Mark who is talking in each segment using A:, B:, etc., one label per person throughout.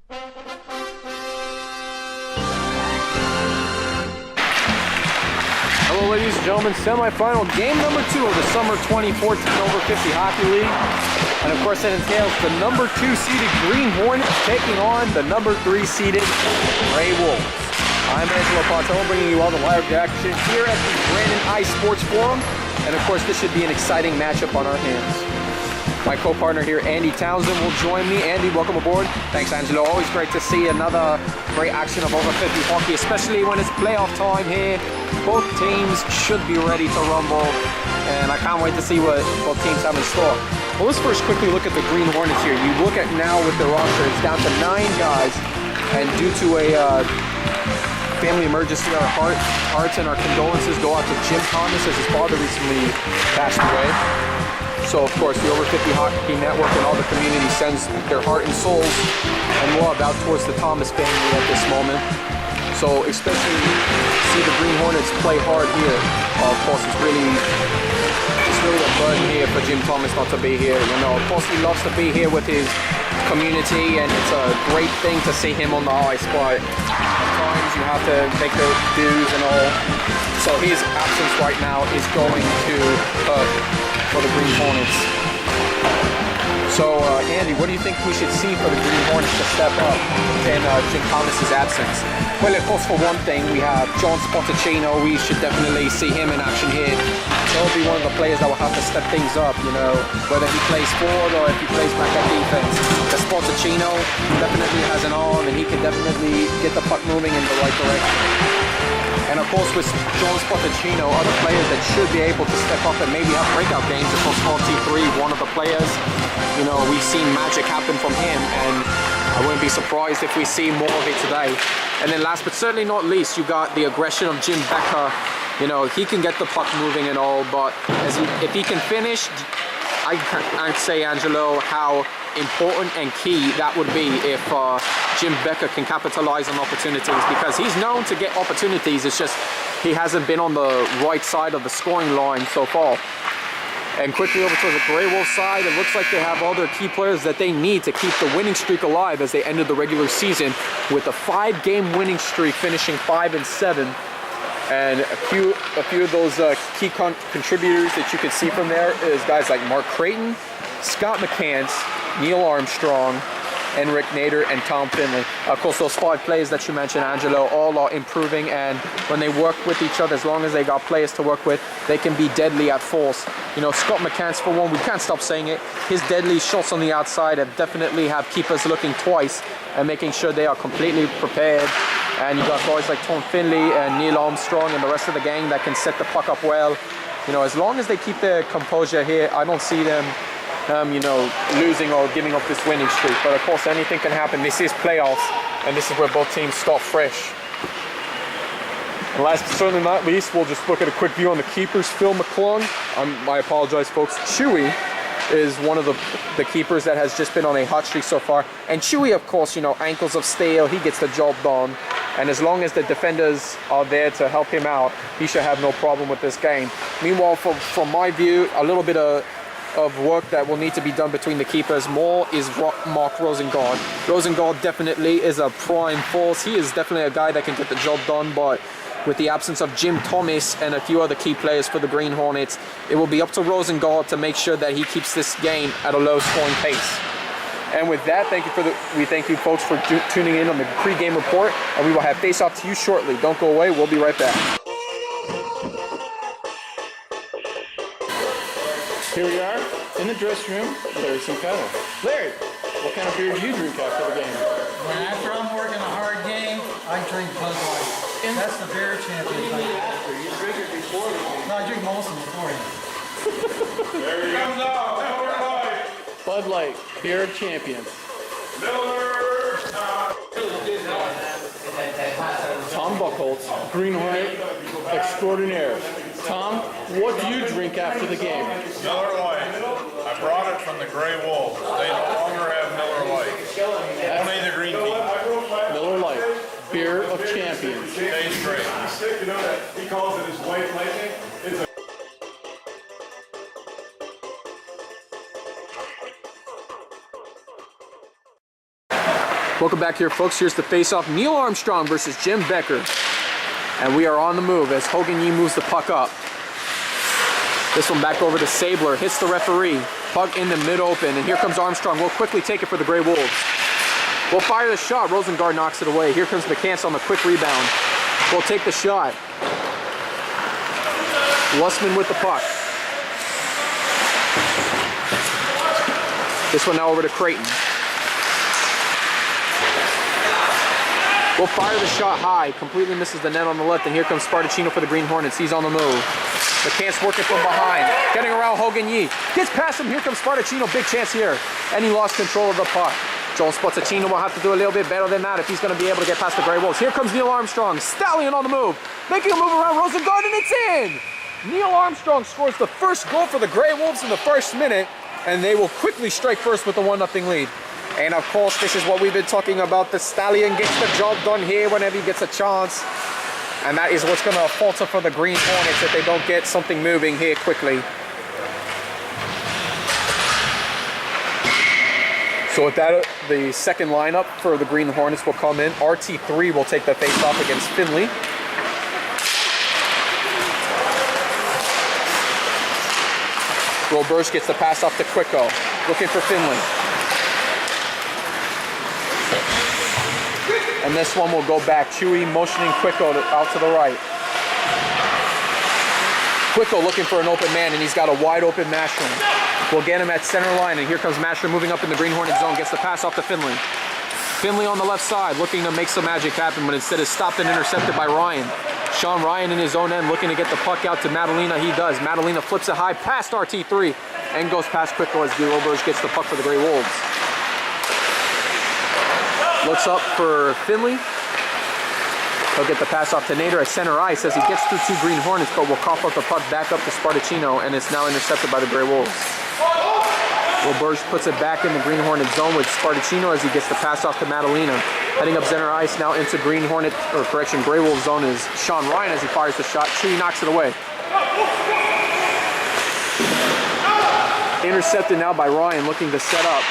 A: Hello, ladies and gentlemen, semifinal game number 2 of the summer 2014 over 50 Hockey League. And of course, that entails the number 2 seeded Green Hornets taking on the number 3 seeded Gray Wolves. I'm Angelo Pontello, bringing you all the live action here at the Brandon Ice Sports Forum. And of course, this should be an exciting matchup on our hands. My co-partner here, Andy Townsend, will join me. Andy, welcome aboard. Thanks, Angelo. Always great to see another great action of over 50 hockey, especially when it's playoff time here. Both teams should be ready to rumble, and I can't wait to see what both teams have in store. Well, let's first quickly look at the Green Hornets here. You look at now with the roster, it's down to 9 guys, and due to a family emergency, our hearts and our condolences go out to Jim Thomas, as his father recently passed away. So, of course, the Over 50 Hockey Network and all the community sends their heart and souls and love out towards the Thomas family at this moment. So, especially see the Green Hornets play hard here. Of course, it's really a burden here for Jim Thomas not to be here. You know, of course, he loves to be here with his community, and it's a great thing to see him on the ice. But at times, you have to make the dues and all. So his absence right now is going to hurt for the Green Hornets. So, Andy, what do you think we should see for the Green Hornets to step up in Jim Thomas's absence? Well, of course, for one thing, we have John Spotticino. We should definitely see him in action here. He'll be one of the players that will have to step things up, you know, whether he plays forward or if he plays back at defense. The Spotticino definitely has an arm, and he can definitely get the puck moving in the right direction. And of course, with John Spotticino, other players that should be able to step up and maybe have breakout games. Of course, RT3, one of the players, you know, we've seen magic happen from him, and I wouldn't be surprised if we see more of it today. And then last but certainly not least, you got the aggression of Jim Becker. You know, he can get the puck moving and all, but if he can finish, I'd say, Angelo, how important and key that would be if Jim Becker can capitalize on opportunities, because he's known to get opportunities. It's just he hasn't been on the right side of the scoring line so far. And quickly over to the Grey Wolves side, it looks like they have all their key players that they need to keep the winning streak alive as they ended the regular season with a 5-game winning streak, finishing 5-7. And a few of those key contributors that you can see from there is guys like Mark Creighton, Scott McCants, Neil Armstrong, Enric Nader, and Tom Finley. Of course, those 5 players that you mentioned, Angelo, all are improving, and when they work with each other, as long as they got players to work with, they can be deadly at force. You know, Scott McCants, for one, we can't stop saying it. His deadly shots on the outside have definitely have keepers looking twice and making sure they are completely prepared. And you got guys like Tom Finley and Neil Armstrong and the rest of the gang that can set the puck up well. You know, as long as they keep their composure here, I don't see them you know, losing or giving up this winning streak. But of course, anything can happen. This is playoffs, and this is where both teams start fresh. And last but certainly not least, we'll just look at a quick view on the keepers. Phil McClung, I apologize, folks. Chewy is one of the keepers that has just been on a hot streak so far. And Chewy, of course, you know, ankles of steel, he gets the job done. And as long as the defenders are there to help him out, he should have no problem with this game. Meanwhile, from my view, a little bit of work that will need to be done between the keepers more is Mark Rosengard. Rosengard definitely is a prime force. He is definitely a guy that can get the job done, but with the absence of Jim Thomas and a few other key players for the Green Hornets, it will be up to Rosengard to make sure that he keeps this game at a low scoring pace. And with that, we thank you folks for tuning in on the pregame report, and we will have face-off to you shortly. Don't go away, we'll be right back.
B: Here we are in the dressing room with Larry Sinclair. Larry, what kind of beer do you drink after the game?
C: When after I'm working a hard game, I drink Bud Light. That's the beer champion.
B: You drink it before the game.
C: No, I drink Molson beforehand.
D: There he comes out, Miller Lite.
B: Bud Light, beer of champions.
D: Miller.
B: Tom Buchholz, Green Hornet extraordinaire. Tom, what do you drink after the game?
D: Miller Lite. I brought it from the Gray Wolves. They no longer have Miller Lite. Only the green team.
B: Miller Lite, beer of champions.
D: Tastes great. He calls it his white lightning.
A: Welcome back here, folks. Here's the face-off. Neil Armstrong versus Jim Becker. And we are on the move as Hogan Yee moves the puck up. This one back over to Sabler. Hits the referee. Puck in the mid-open. And here comes Armstrong. We'll quickly take it for the Grey Wolves. We'll fire the shot. Rosengard knocks it away. Here comes McCants on the quick rebound. We'll take the shot. Lussman with the puck. This one now over to Creighton. We'll fire the shot high. Completely misses the net on the left. And here comes Spartacino for the Green Hornets. He's on the move. McCants working from behind. Getting around Hogan Yee. Gets past him. Here comes Spartacino. Big chance here. And he lost control of the puck. Joel Spartacino will have to do a little bit better than that if he's going to be able to get past the Grey Wolves. Here comes Neil Armstrong. Stallion on the move. Making a move around Rosengard, and it's in! Neil Armstrong scores the first goal for the Grey Wolves in the first minute, and they will quickly strike first with a 1-0 lead. And of course, this is what we've been talking about. The Stallion gets the job done here whenever he gets a chance. And that is what's going to falter for the Green Hornets if they don't get something moving here quickly. So with that, the second lineup for the Green Hornets will come in. RT3 will take the face-off against Finley. Roberge gets the pass off to Quicko. Looking for Finley. And this one will go back. Chewy motioning Quicko out to the right. Quicko looking for an open man, and he's got a wide open Mashroom. We'll get him at center line, and here comes Mashroom moving up in the Green Hornet zone. Gets the pass off to Finley. Finley on the left side looking to make some magic happen, but instead is stopped and intercepted by Ryan. Sean Ryan in his own end looking to get the puck out to Madalena. He does. Madalena flips it high past RT3 and goes past Quicko as Roberge gets the puck for the Grey Wolves. Looks up for Finley. He'll get the pass off to Nader at center ice as he gets through two Green Hornets, but will cough up the puck back up to Spartacino, and it's now intercepted by the Grey Wolves. Roberge puts it back in the Green Hornet zone with Spartacino as he gets the pass off to Madalena. Heading up center ice now into Grey Wolves zone is Sean Ryan as he fires the shot. Chewy knocks it away. Intercepted now by Ryan looking to set up.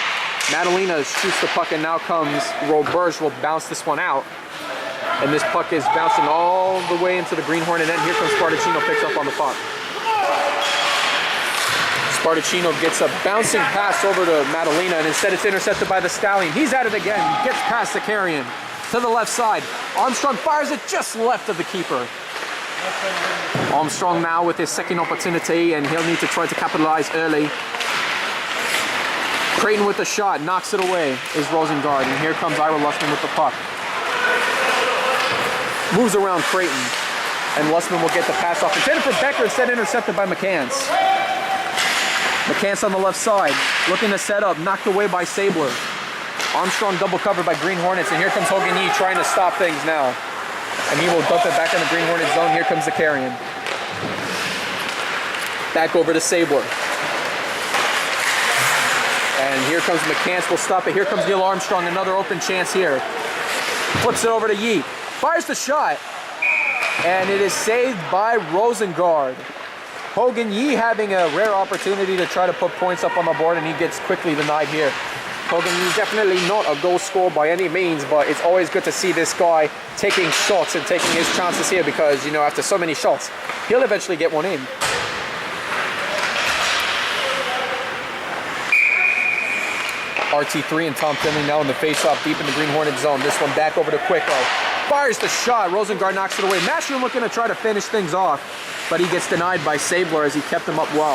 A: Madalena shoots the puck, and now comes Roberge will bounce this one out. And this puck is bouncing all the way into the Green Hornet end. Here comes Spartacino, picks up on the puck. Spartacino gets a bouncing pass over to Madalena, and instead it's intercepted by the Stallion. He's at it again, gets past the carrion to the left side. Armstrong fires it just left of the keeper. Armstrong now with his second opportunity, and he'll need to try to capitalize early. Creighton with the shot, knocks it away, is Rosengard, and here comes Ira Lussman with the puck. Moves around Creighton, and Lussman will get the pass off. Intended for Becker, instead intercepted by McCants. McCants on the left side, looking to set up, knocked away by Sabler. Armstrong double covered by Green Hornets, and here comes Hogan Yee trying to stop things now. And he will dump it back in the Green Hornet zone. Here comes the carrion. Back over to Sabler. And here comes McCants, will stop it. Here comes Neil Armstrong, another open chance here. Flips it over to Yee. Fires the shot, and it is saved by Rosengard. Hogan Yee having a rare opportunity to try to put points up on the board, and he gets quickly denied here. Hogan Yee definitely not a goal scorer by any means, but it's always good to see this guy taking shots and taking his chances here because, you know, after so many shots, he'll eventually get one in. RT3 and Tom Finley now in the face-off deep in the Green Hornet zone. This one back over to Quicko. Fires the shot. Rosengard knocks it away. Mashroom looking to try to finish things off, but he gets denied by Sabler as he kept him up well.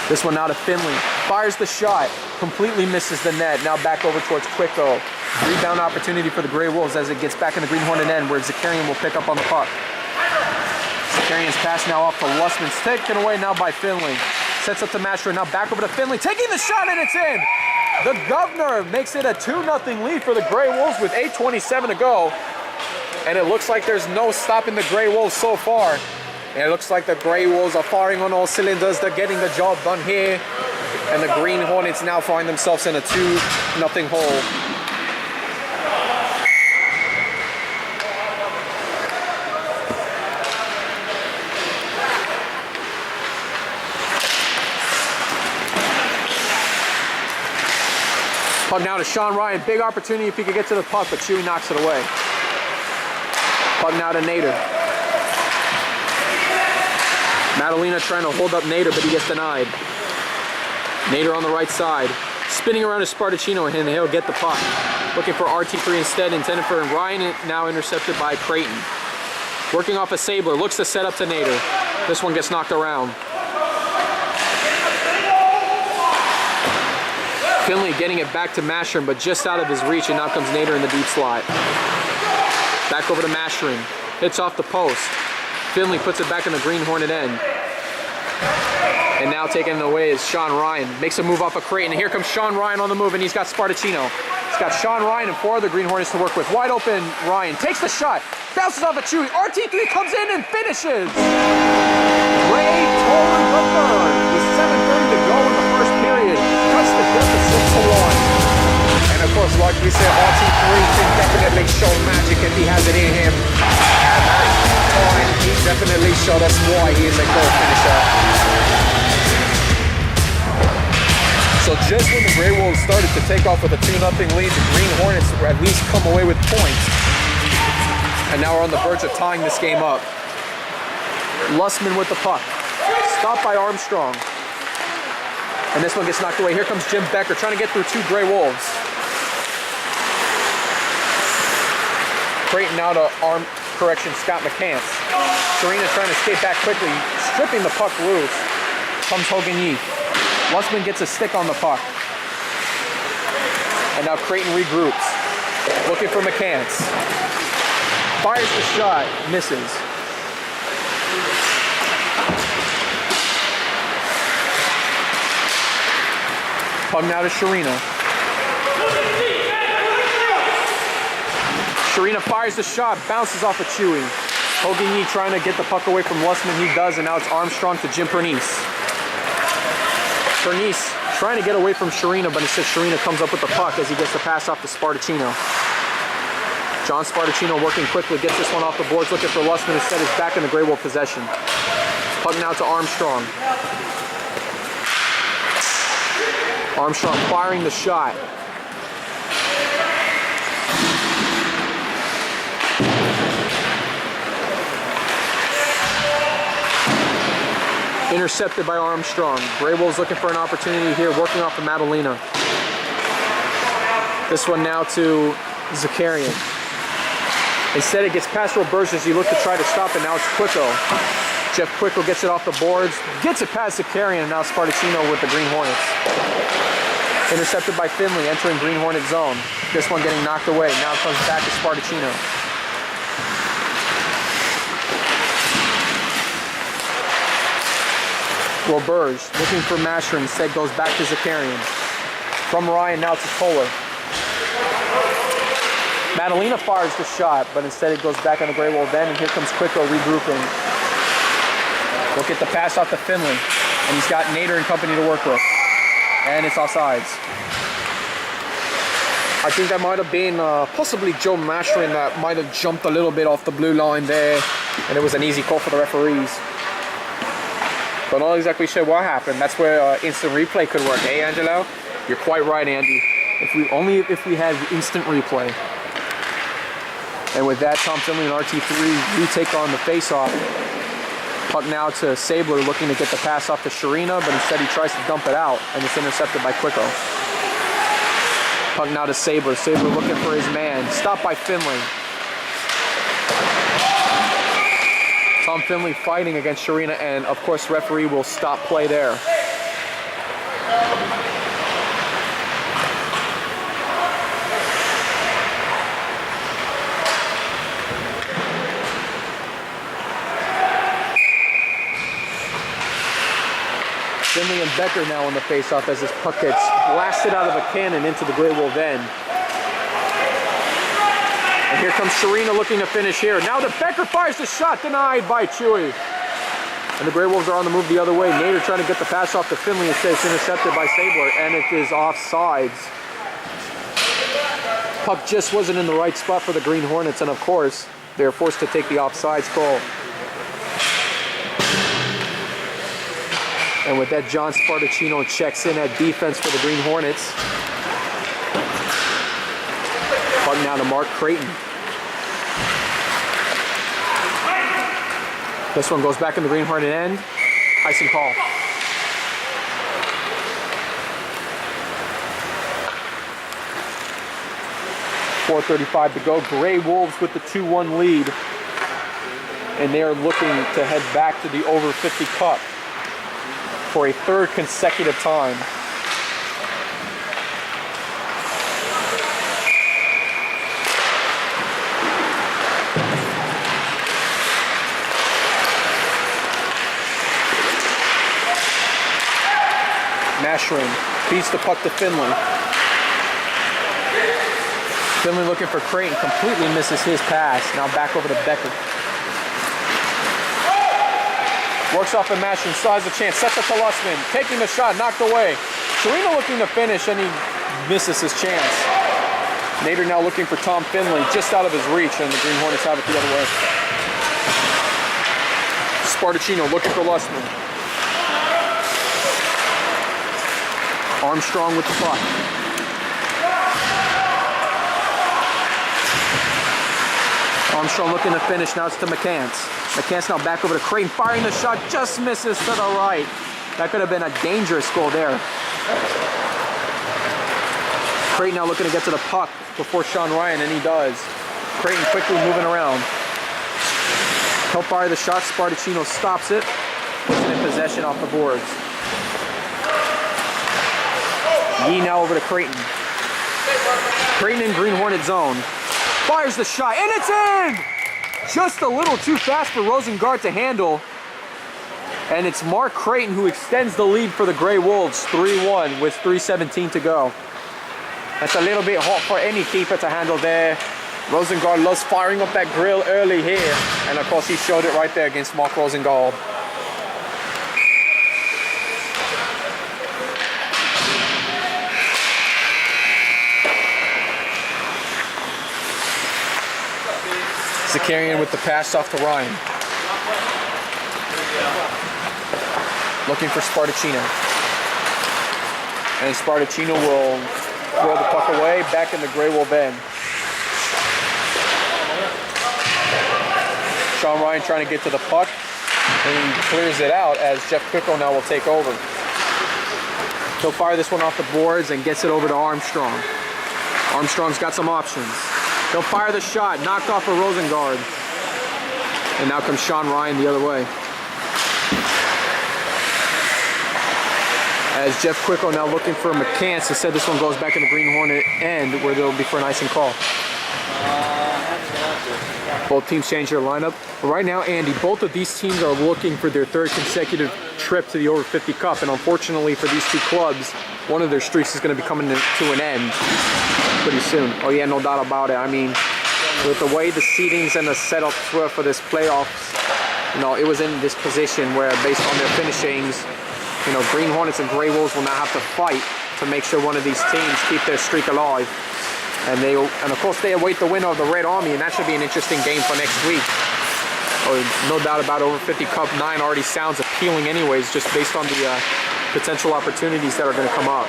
A: This one now to Finley. Fires the shot. Completely misses the net. Now back over towards Quicko. Rebound opportunity for the Grey Wolves as it gets back in the Green Hornet end where Zakarian will pick up on the puck. Zakarian's pass now off to Lussman. It's taken away now by Finley. Sets up to Mashroom. Now back over to Finley. Taking the shot, and it's in. The Governor makes it a 2-0 lead for the Grey Wolves with 8:27 to go. And it looks like there's no stopping the Grey Wolves so far. And it looks like the Grey Wolves are firing on all cylinders. They're getting the job done here. And the Green Hornets now find themselves in a 2-0 hole. Puck now to Sean Ryan. Big opportunity if he could get to the puck, but Chewy knocks it away. Puck now to Nader. Madalena trying to hold up Nader, but he gets denied. Nader on the right side. Spinning around to Spartacino, and he'll get the puck. Looking for RT3 instead, intended for Ryan, now intercepted by Creighton. Working off a Sabler, looks to set up to Nader. This one gets knocked around. Finley getting it back to Mashrin, but just out of his reach, and now comes Nader in the deep slot. Back over to Mashrin. Hits off the post. Finley puts it back in the Green Hornet end. And now taking it away is Sean Ryan. Makes a move off of Creighton. And here comes Sean Ryan on the move, and he's got Spartacino. He's got Sean Ryan and 4 other Green Hornets to work with. Wide open Ryan. Takes the shot. Bounces off of Chewy. RT3 comes in and finishes. Ray Tolan the third. With 7:30 to go in the first period. Cuts the deficit to 1. And of course, like we said, RT3 can definitely show magic if he has it in him. And that time, he definitely showed us why he is a goal finisher. So just when the Grey Wolves started to take off with a 2-0 lead, the Green Hornets at least come away with points. And now we're on the verge of tying this game up. Lussman with the puck. Stopped by Armstrong. And this one gets knocked away. Here comes Jim Becker trying to get through 2 Grey Wolves. Creighton now to Scott McCants. Serena trying to skate back quickly, stripping the puck loose. Comes Hogan Yee. Lussman gets a stick on the puck. And now Creighton regroups. Looking for McCants. Fires the shot, misses. Puck now to Sharina. Sharina fires the shot, bounces off of Chewy. Hogan Yee trying to get the puck away from Lussman, he does, and now it's Armstrong to Jim Pernice. Pernice trying to get away from Sharina, but instead Sharina comes up with the puck as he gets the pass off to Spartacino. John Spartacino working quickly, gets this one off the boards, looking for Lussman, instead is back in the Grey Wolf possession. Puck now to Armstrong. Armstrong firing the shot. Intercepted by Armstrong. Grey Wolves looking for an opportunity here, working off of Madalena. This one now to Zakarian. Instead it gets past Roberge as he looked to try to stop it. Now it's Quicko. Jeff Quicko gets it off the boards, gets it past Zakarian, and now Spartacino with the Green Hornets. Intercepted by Finley, entering Green Hornet zone. This one getting knocked away. Now it comes back to Spartacino. Roberge looking for Mashrin, instead goes back to Zakarian. From Ryan now to Kohler. Madalena fires the shot, but instead it goes back on the Grey Wolf end, and here comes Quicko regrouping. Look at the pass off to Finley, and he's got Nader and company to work with. And it's offsides. I think that might have been possibly Joe Mashrin that might have jumped a little bit off the blue line there, and it was an easy call for the referees. But not exactly sure what happened. That's where instant replay could work. Hey, Angelo? You're quite right, Andy. If we had instant replay. And with that, Tom Finley and RT3 retake on the face-off. Puck now to Sabler, looking to get the pass off to Sharina, but instead he tries to dump it out, and it's intercepted by Quicko. Puck now to Sabler. Sabler looking for his man. Stopped by Finley. Tom Finley fighting against Sharina, and of course referee will stop play there. Finley and Becker now on the face-off as this puck gets blasted out of a cannon into the Grey Wolf end. And here comes Sharina looking to finish here. Now the Becker fires the shot, denied by Chewy. And the Grey Wolves are on the move the other way. Nader trying to get the pass off to Finley, instead it's intercepted by Sabler, and it is offsides. Puck just wasn't in the right spot for the Green Hornets, and of course, they're forced to take the offsides call. And with that, John Spartacino checks in at defense for the Green Hornets. Puck now to Mark Creighton. This one goes back in the Green Hornet end. Icing call. .435 to go. Gray Wolves with the 2-1 lead. And they are looking to head back to the over 50 cup for a third consecutive time. Mashrin feeds the puck to Finley. Finley looking for Creighton, completely misses his pass. Now back over to Becker. Works off of Mashrin, size a chance, sets up to Lussman, taking the shot, knocked away. Serena looking to finish, and he misses his chance. Nader now looking for Tom Finley, just out of his reach, and the Green Hornets have it the other way. Spartacino looking for Lussman. Armstrong with the puck. Armstrong looking to finish, now it's to McCants. McCants now back over to Creighton, firing the shot, just misses to the right. That could have been a dangerous goal there. Creighton now looking to get to the puck before Sean Ryan, and he does. Creighton quickly moving around. He'll fire the shot, Spartacino stops it, puts it in possession off the boards. Yee now over to Creighton. Creighton in Green Hornet zone. Fires the shot, and it's in! Just a little too fast for Rosengard to handle. And it's Mark Creighton who extends the lead for the Grey Wolves, 3-1 with 3:17 to go. That's a little bit hot for any keeper to handle there. Rosengard loves firing up that grill early here. And of course he showed it right there against Mark Rosengard. Zakarian with the pass off to Ryan. Looking for Spartacino. And Spartacino will throw the puck away, back in the Grey Wolf end. Sean Ryan trying to get to the puck, and he clears it out as Jeff Quicko now will take over. He'll fire this one off the boards and gets it over to Armstrong. Armstrong's got some options. He'll fire the shot, knocked off of Rosengard. And now comes Sean Ryan the other way. As Jeff Quicko now looking for McCants. Instead, this one goes back in the Green Hornet end where they'll be for an icing call. Both teams change their lineup. But right now, Andy, both of these teams are looking for their third consecutive trip to the Over 50 Cup. And unfortunately for these two clubs, one of their streaks is going to be coming to an end pretty soon. Oh yeah, no doubt about it. I mean, with the way the seedings and the setup were for this playoffs, you know, it was in this position where based on their finishings, you know, Green Hornets and Grey Wolves will now have to fight to make sure one of these teams keep their streak alive. And of course they await the winner of the Red Army, and that should be an interesting game for next week. Oh, no doubt about Over 50 Cup 9 already sounds appealing anyways, just based on the potential opportunities that are going to come up.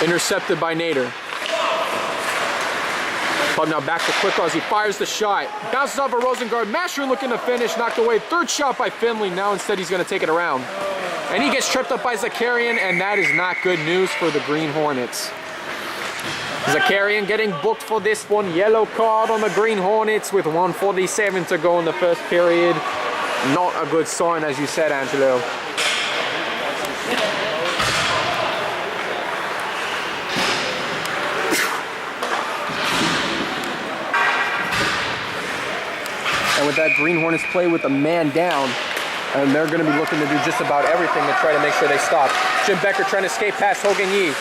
A: Intercepted by Nader. But now back to Quicko as he fires the shot. Bounces off of Rosengard. Masher looking to finish. Knocked away. Third shot by Finley. Now instead he's going to take it around. And he gets tripped up by Zakarian, and that is not good news for the Green Hornets. Zakarian getting booked for this one. Yellow card on the Green Hornets with 1:47 to go in the first period. Not a good sign, as you said, Angelo. And with that, Green Hornets play with a man down, and they're going to be looking to do just about everything to try to make sure they stop. Jim Becker trying to escape past Hogan Yee.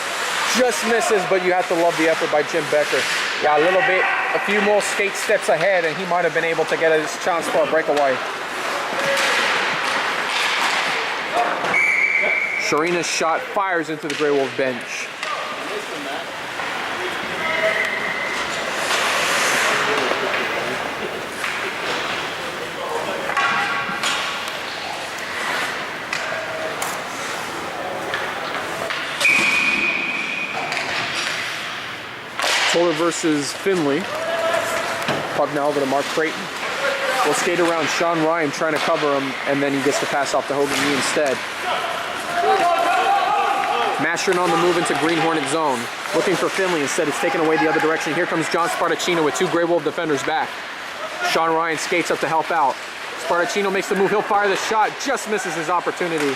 A: Just misses, but you have to love the effort by Jim Becker. Yeah, a little bit, a few more skate steps ahead, and he might have been able to get his chance for a breakaway. Sharina's shot fires into the Grey Wolf bench. Sabler versus Finley. Puck now over to Mark Creighton. We'll skate around Sean Ryan trying to cover him, and then he gets the pass off to Hogan Lee instead. Mastering on the move into Green Hornet zone. Looking for Finley, instead it's taken away the other direction. Here comes John Spartacino with 2 Grey Wolf defenders back. Sean Ryan skates up to help out. Spartacino makes the move, he'll fire the shot, just misses his opportunity.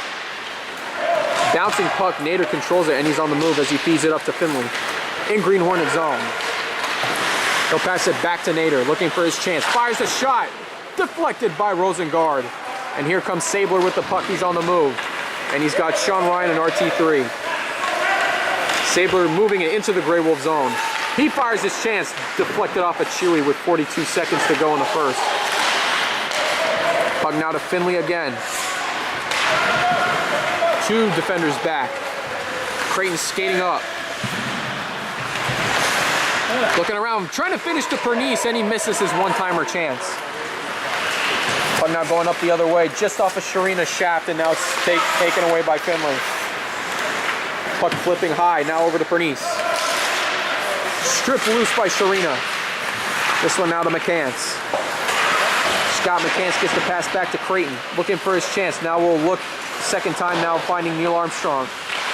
A: Bouncing puck, Nader controls it, and he's on the move as he feeds it up to Finley. In Green Hornet zone. He'll pass it back to Nader, looking for his chance. Fires the shot, deflected by Rosengard. And here comes Sabler with the puck, he's on the move. And he's got Sean Ryan and RT3. Sabler moving it into the Grey Wolf zone. He fires his chance, deflected off at Chewy with 42 seconds to go in the first. Puck now to Finley again. 2 defenders back. Creighton skating up. Looking around, trying to finish to Pernice, and he misses his one-timer chance. Puck now going up the other way, just off of Sharina's shaft, and now it's taken away by Finley. Puck flipping high, now over to Pernice. Stripped loose by Sharina. This one now to McCants. Scott McCants gets the pass back to Creighton, looking for his chance. Now we'll look, second time now, finding Neil Armstrong.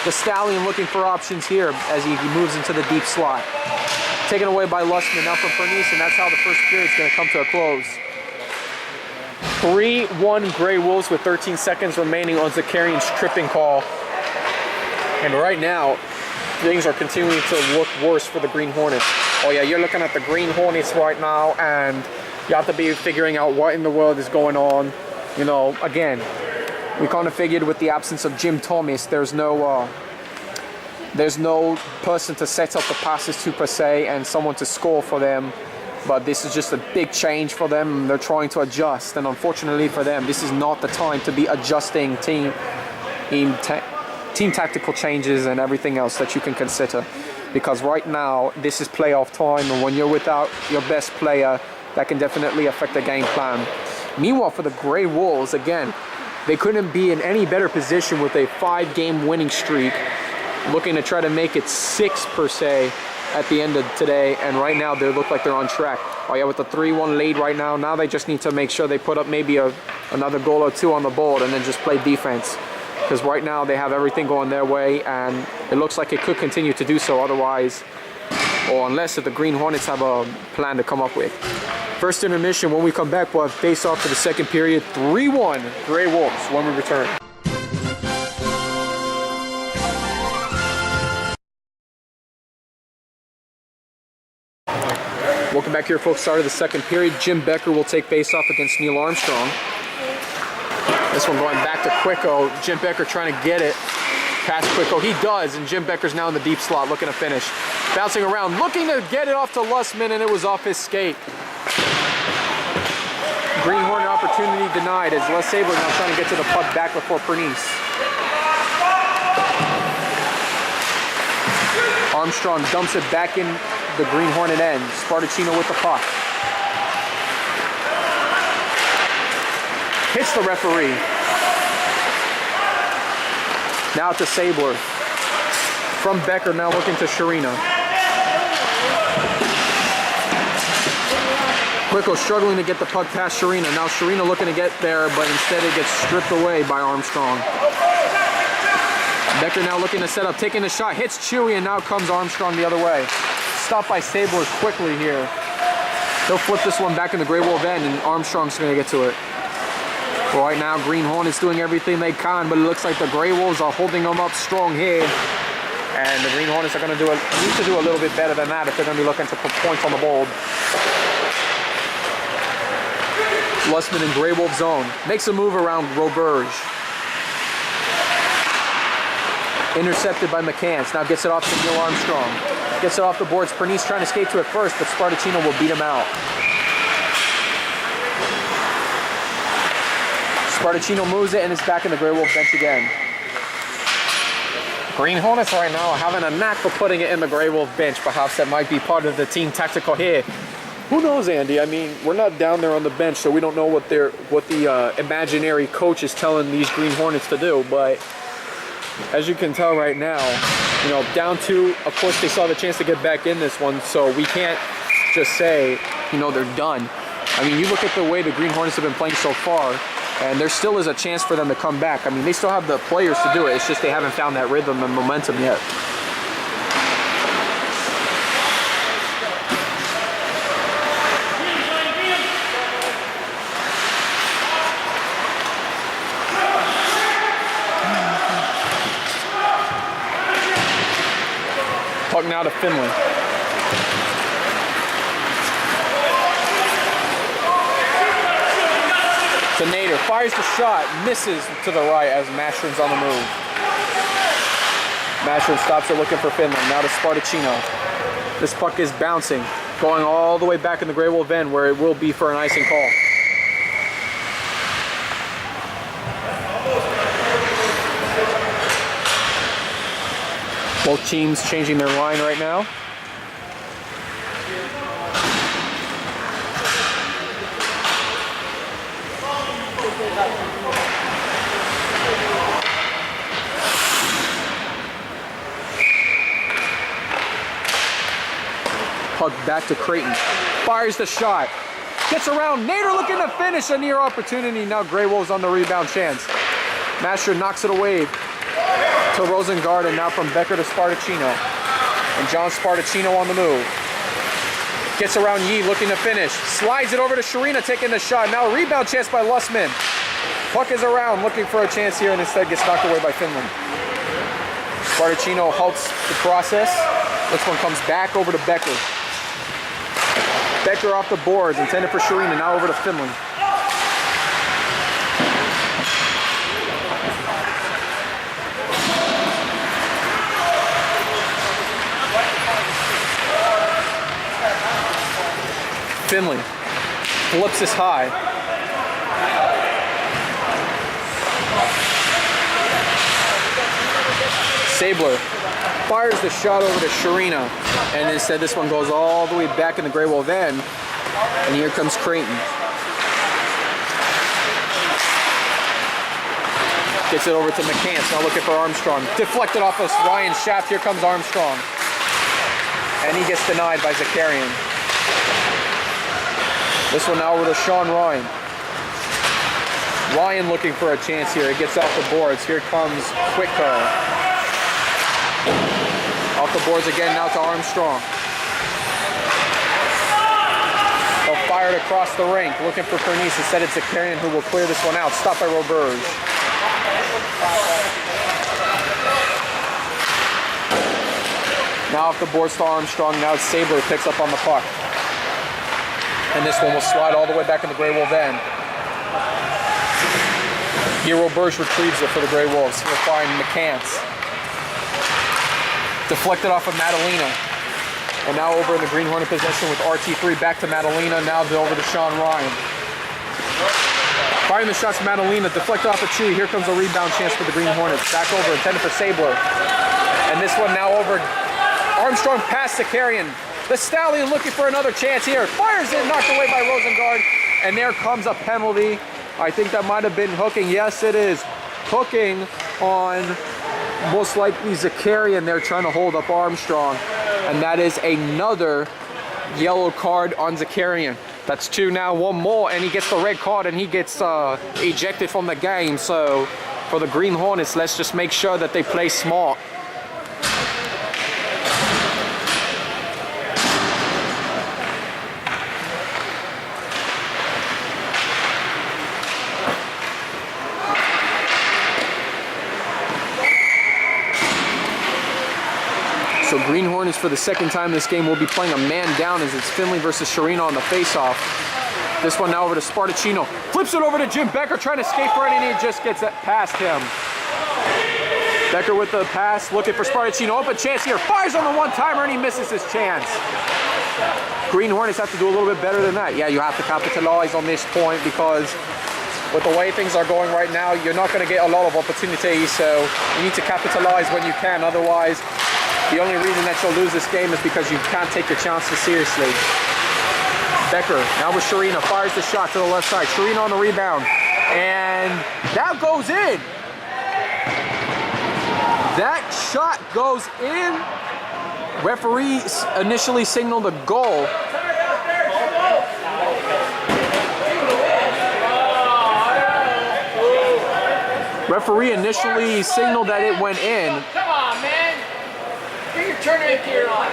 A: The Stallion looking for options here as he moves into the deep slot. Taken away by Lustman now from Pernice, and that's how the first period's going to come to a close. 3-1 Grey Wolves with 13 seconds remaining on Zakarian's tripping call. And right now, things are continuing to look worse for the Green Hornets. Oh yeah, you're looking at the Green Hornets right now, and you have to be figuring out what in the world is going on. You know, again, we kind of figured with the absence of Jim Thomas, there's no person to set up the passes to per se and someone to score for them. But this is just a big change for them. They're trying to adjust, and unfortunately for them, this is not the time to be adjusting team tactical changes and everything else that you can consider. Because right now, this is playoff time, and when you're without your best player, that can definitely affect the game plan. Meanwhile, for the Grey Wolves, again, they couldn't be in any better position with a 5-game winning streak, looking to try to make it 6 per se at the end of today, and right now they look like they're on track. Oh yeah, with the 3-1 lead right now they just need to make sure they put up maybe another goal or 2 on the board and then just play defense. Because right now they have everything going their way, and it looks like it could continue to do so otherwise, or unless if the Green Hornets have a plan to come up with. First intermission, when we come back, we'll have face-off for the second period. 3-1 Grey Wolves when we return. Welcome back here, folks. Start of the second period. Jim Becker will take face-off against Neil Armstrong. This one going back to Quicko. Jim Becker trying to get it past Quicko. He does, and Jim Becker's now in the deep slot looking to finish. Bouncing around, looking to get it off to Lustman, and it was off his skate. Green Hornet opportunity denied as Les Sabler now trying to get to the puck back before Pernice. Armstrong dumps it back in the Green Hornet end. Spartacino with the puck. Hits the referee. Now to Sabler. From Becker, now looking to Sharina. Quicko struggling to get the puck past Sharina. Now Sharina looking to get there, but instead it gets stripped away by Armstrong. Becker now looking to set up, taking the shot, hits Chewy, and now comes Armstrong the other way. Stopped by Sabler quickly here. He'll flip this one back in the Grey Wolf end, and Armstrong's going to get to it. Well, right now, Green Hornets doing everything they can, but it looks like the Grey Wolves are holding them up strong here. And the Green Hornets are going to need to do a little bit better than that if they're going to be looking to put points on the board. Lustman in Grey Wolf zone. Makes a move around Roberge. Intercepted by McCants. Now gets it off to Neil Armstrong. Gets it off the boards. Pernice trying to skate to it first, but Spartacino will beat him out. Spartacino moves it and is back in the Grey Wolf bench again. Green Hornets right now are having a knack for putting it in the Grey Wolf bench. Perhaps that might be part of the team tactical here. Who knows, Andy? I mean, we're not down there on the bench, so we don't know what the imaginary coach is telling these Green Hornets to do. But As you can tell right now, you know, down 2, of course they saw the chance to get back in this one, so we can't just say, you know, they're done. I mean, you look at the way the Green Hornets have been playing so far, and there still is a chance for them to come back. I mean, they still have the players to do it. It's just they haven't found that rhythm and momentum yet. Puck now to Finley. To Nader, fires the shot, misses to the right as Mastron's on the move. Mastron stops it looking for Finley, now to Spartacino. This puck is bouncing, going all the way back in the Grey Wolf end where it will be for an icing call. Both teams changing their line right now. Puck back to Creighton. Fires the shot. Gets around. Nader looking to finish. A near opportunity. Now Grey Wolves on the rebound chance. Mastron knocks it away to Rosengard, and now from Becker to Spartacino. And John Spartacino on the move. Gets around Yee looking to finish. Slides it over to Sharina taking the shot. Now a rebound chance by Lussman. Puck is around looking for a chance here and instead gets knocked away by Finland. Spartacino halts the process. This one comes back over to Becker. Becker off the boards, intended for Sharina, now over to Finland. Finley flips this high. Sabler fires the shot over to Sharina, and instead this one goes all the way back in the Grey Wolf end, and here comes Creighton. Gets it over to McCants, now looking for Armstrong. Deflected off of Ryan's shaft, here comes Armstrong. And he gets denied by Zakarian. This one now over to Sean Ryan. Ryan looking for a chance here, it gets off the boards, here comes Quitco. Off the boards again, now to Armstrong. They'll fire it across the rink, looking for Pernice. Instead it's Zakarian who will clear this one out. Stopped by Roberge. Now off the boards to Armstrong. Now it's Sabler picks up on the puck. And this one will slide all the way back in the Grey Wolf end. Here Roberge retrieves it for the Grey Wolves. He'll find McCants. Deflected off of Madalena. And now over in the Green Hornet possession with RT3 back to Madalena. Now over to Sean Ryan. Firing the shots to Madalena. Deflected off of Chewy. Here comes a rebound chance for the Green Hornets. Back over, intended for Sabler. And this one now over. Armstrong past Zakarian. The Stallion looking for another chance here. Fires it, knocked away by Rosengard. And there comes a penalty. I think that might have been hooking. Yes, it is. Hooking on most likely Zakarian. They're trying to hold up Armstrong. And that is another yellow card on Zakarian. That's 2 now, 1 more, and he gets the red card and he gets ejected from the game. So for the Green Hornets, let's just make sure that they play smart. So Green Hornets for the second time this game will be playing a man down as it's Finley versus Sharina on the faceoff. This one now over to Spartacino. Flips it over to Jim Becker trying to skate for it and he just gets it past him. Becker with the pass, looking for Spartacino. Open chance here, fires on the one-timer and he misses his chance. Green Hornets have to do a little bit better than that. Yeah, you have to capitalize on this point because with the way things are going right now, you're not going to get a lot of opportunities, so you need to capitalize when you can. Otherwise, the only reason that you'll lose this game is because you can't take your chances seriously. Becker, now with Sharina, fires the shot to the left side. Sharina on the rebound, and that goes in. That shot goes in. Referee initially signaled a goal. Referee initially signaled that it went in.
E: Come on, man. Get your tournament gear on.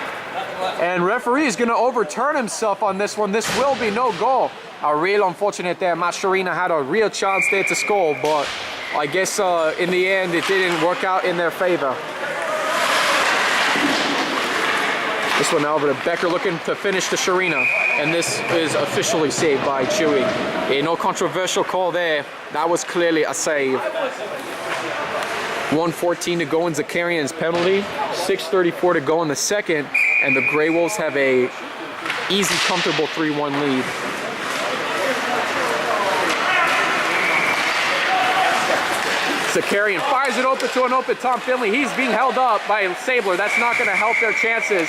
A: And referee is going to overturn himself on this one. This will be no goal. A real unfortunate there. Mascherino had a real chance there to score, but I guess in the end it didn't work out in their favor. This one now over to Becker looking to finish to Sharina. And this is officially saved by Chewy. No controversial call there. That was clearly a save. 1:14 to go in Zakarian's penalty. 6:34 to go in the second. And the Grey Wolves have a easy, comfortable 3-1 lead. Zakarian fires it open to an open Tom Finley. He's being held up by Sabler. That's not going to help their chances.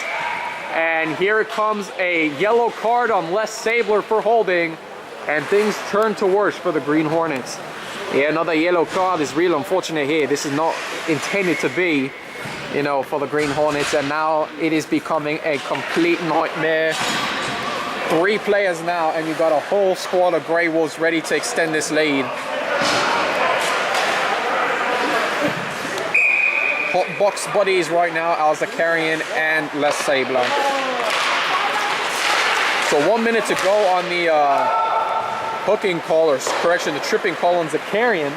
A: And here comes a yellow card on Les Sabler for holding. And things turn to worse for the Green Hornets. Yeah, another yellow card is real unfortunate here. This is not intended to be, you know, for the Green Hornets. And now it is becoming a complete nightmare. 3 players now, and you've got a whole squad of Grey Wolves ready to extend this lead. Hot box buddies right now, Al Zakarian and Les Sabler. So 1 minute to go on the hooking call, or correction, the tripping call on Zakarian.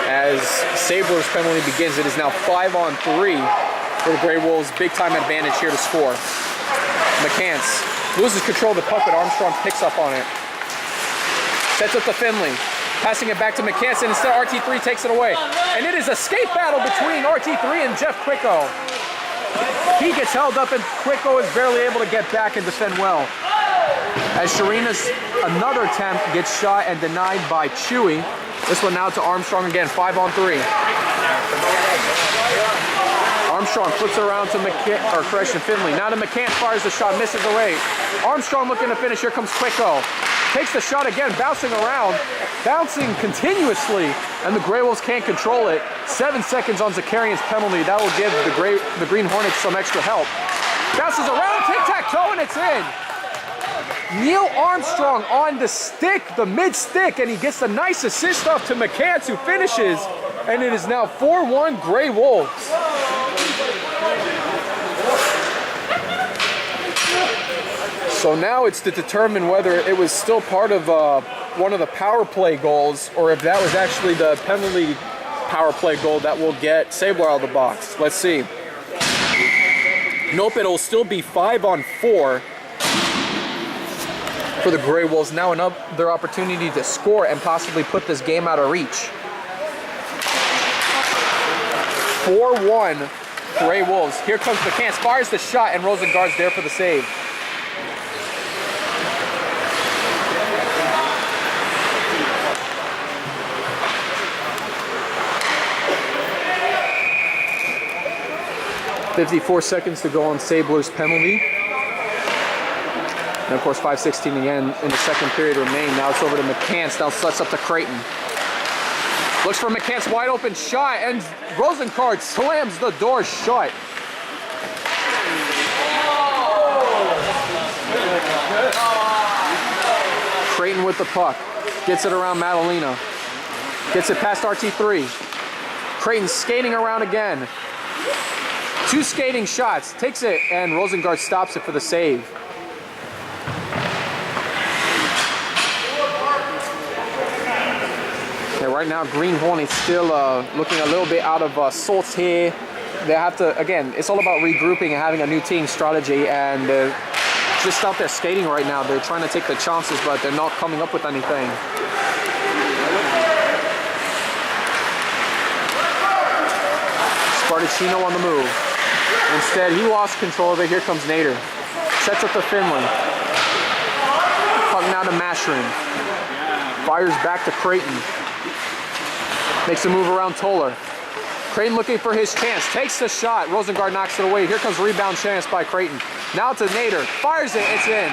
A: As Sabler's penalty begins, it is now 5-on-3 for the Grey Wolves. Big time advantage here to score. McCants loses control of the puck, but Armstrong picks up on it. Sets up to Finley. Passing it back to McCants, and instead RT3 takes it away. And it is a skate battle between RT3 and Jeff Quicko. He gets held up, and Quicko is barely able to get back and defend well. As Sharina's another attempt gets shot and denied by Chewy. This one now to Armstrong again, 5-on-3. Armstrong flips it around to Finley. Now to McCants, fires the shot, misses away. Armstrong looking to finish, here comes Quicko. Takes the shot again, bouncing around, bouncing continuously, and the Grey Wolves can't control it. 7 seconds on Zakarian's penalty. That will give the Green Hornets some extra help. Bounces around, tic-tac-toe, and it's in. Neil Armstrong on the stick, the mid-stick, and he gets a nice assist off to McCants, who finishes, and it is now 4-1 Grey Wolves. So now it's to determine whether it was still part of one of the power play goals, or if that was actually the penalty power play goal that will get Sabler out of the box. Let's see. Nope, it'll still be 5-on-4 for the Grey Wolves. Now another opportunity to score and possibly put this game out of reach. 4-1 Grey Wolves. Here comes McCants, fires the shot, and Rosengard's there for the save. .54 seconds to go on Sabler's penalty. And of course 5:16 again in the second period remain. Now it's over to McCants, now sets up to Creighton. Looks for McCants, wide open shot, and Rosengard slams the door shut. Creighton with the puck, gets it around Madalena. Gets it past RT3. Creighton skating around again. 2 skating shots, takes it, and Rosengard stops it for the save. Yeah, right now, Green Hornets still looking a little bit out of sorts here. They have to, again, it's all about regrouping and having a new team strategy, and they're just out there skating right now. They're trying to take the chances, but they're not coming up with anything. Spartacino on the move. Instead, he lost control of it. Here comes Nader. Sets up to Finley. Puck now to Mashrin. Fires back to Creighton. Makes a move around Toller. Creighton looking for his chance. Takes the shot. Rosengard knocks it away. Here comes a rebound chance by Creighton. Now to Nader. Fires it. It's in.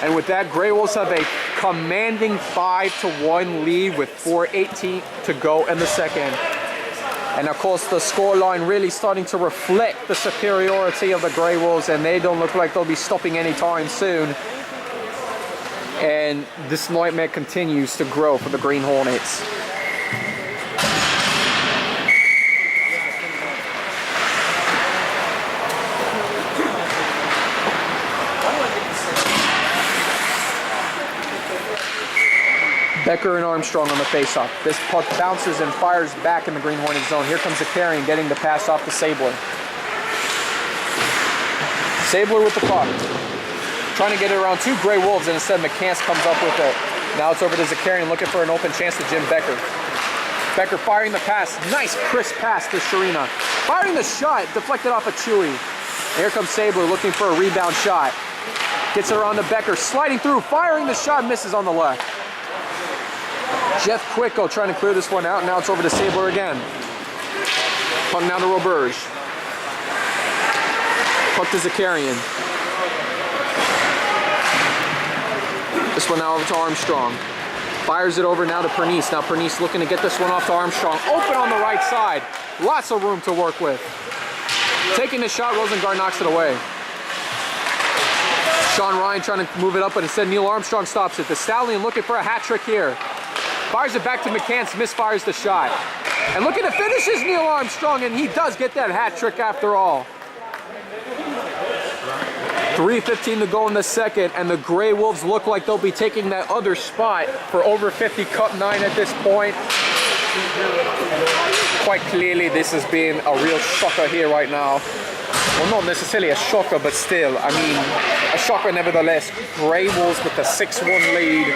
A: And with that, Grey Wolves have a commanding 5-1 lead with 4:18 to go in the second. And of course, the scoreline really starting to reflect the superiority of the Grey Wolves, and they don't look like they'll be stopping anytime soon. And this nightmare continues to grow for the Green Hornets. Becker and Armstrong on the faceoff. This puck bounces and fires back in the Green Hornet zone. Here comes Zakarian getting the pass off to Sabler. Sabler with the puck. Trying to get it around 2 Grey Wolves, and instead McCants comes up with it. Now it's over to Zakarian looking for an open chance to Jim Becker. Becker firing the pass. Nice crisp pass to Sharina. Firing the shot, deflected off of Chewy. Here comes Sabler looking for a rebound shot. Gets it around to Becker, sliding through, firing the shot, misses on the left. Jeff Quicko trying to clear this one out. Now it's over to Sabler again. Puck now to Roberge. Puck to Zakarian. This one now over to Armstrong. Fires it over now to Pernice. Now Pernice looking to get this one off to Armstrong. Open on the right side. Lots of room to work with. Taking the shot, Rosengard knocks it away. Sean Ryan trying to move it up, but instead Neil Armstrong stops it. The Stallion looking for a hat trick here. Fires it back to McCants, misfires the shot. And looking to finish is Neil Armstrong, and he does get that hat trick after all. 3:15 to go in the second, and the Grey Wolves look like they'll be taking that other spot for over 50 Cup 9 at this point. Quite clearly, this has been a real shocker here right now. Well, not necessarily a shocker, but still, I mean, a shocker nevertheless. Grey Wolves with a 6-1 lead.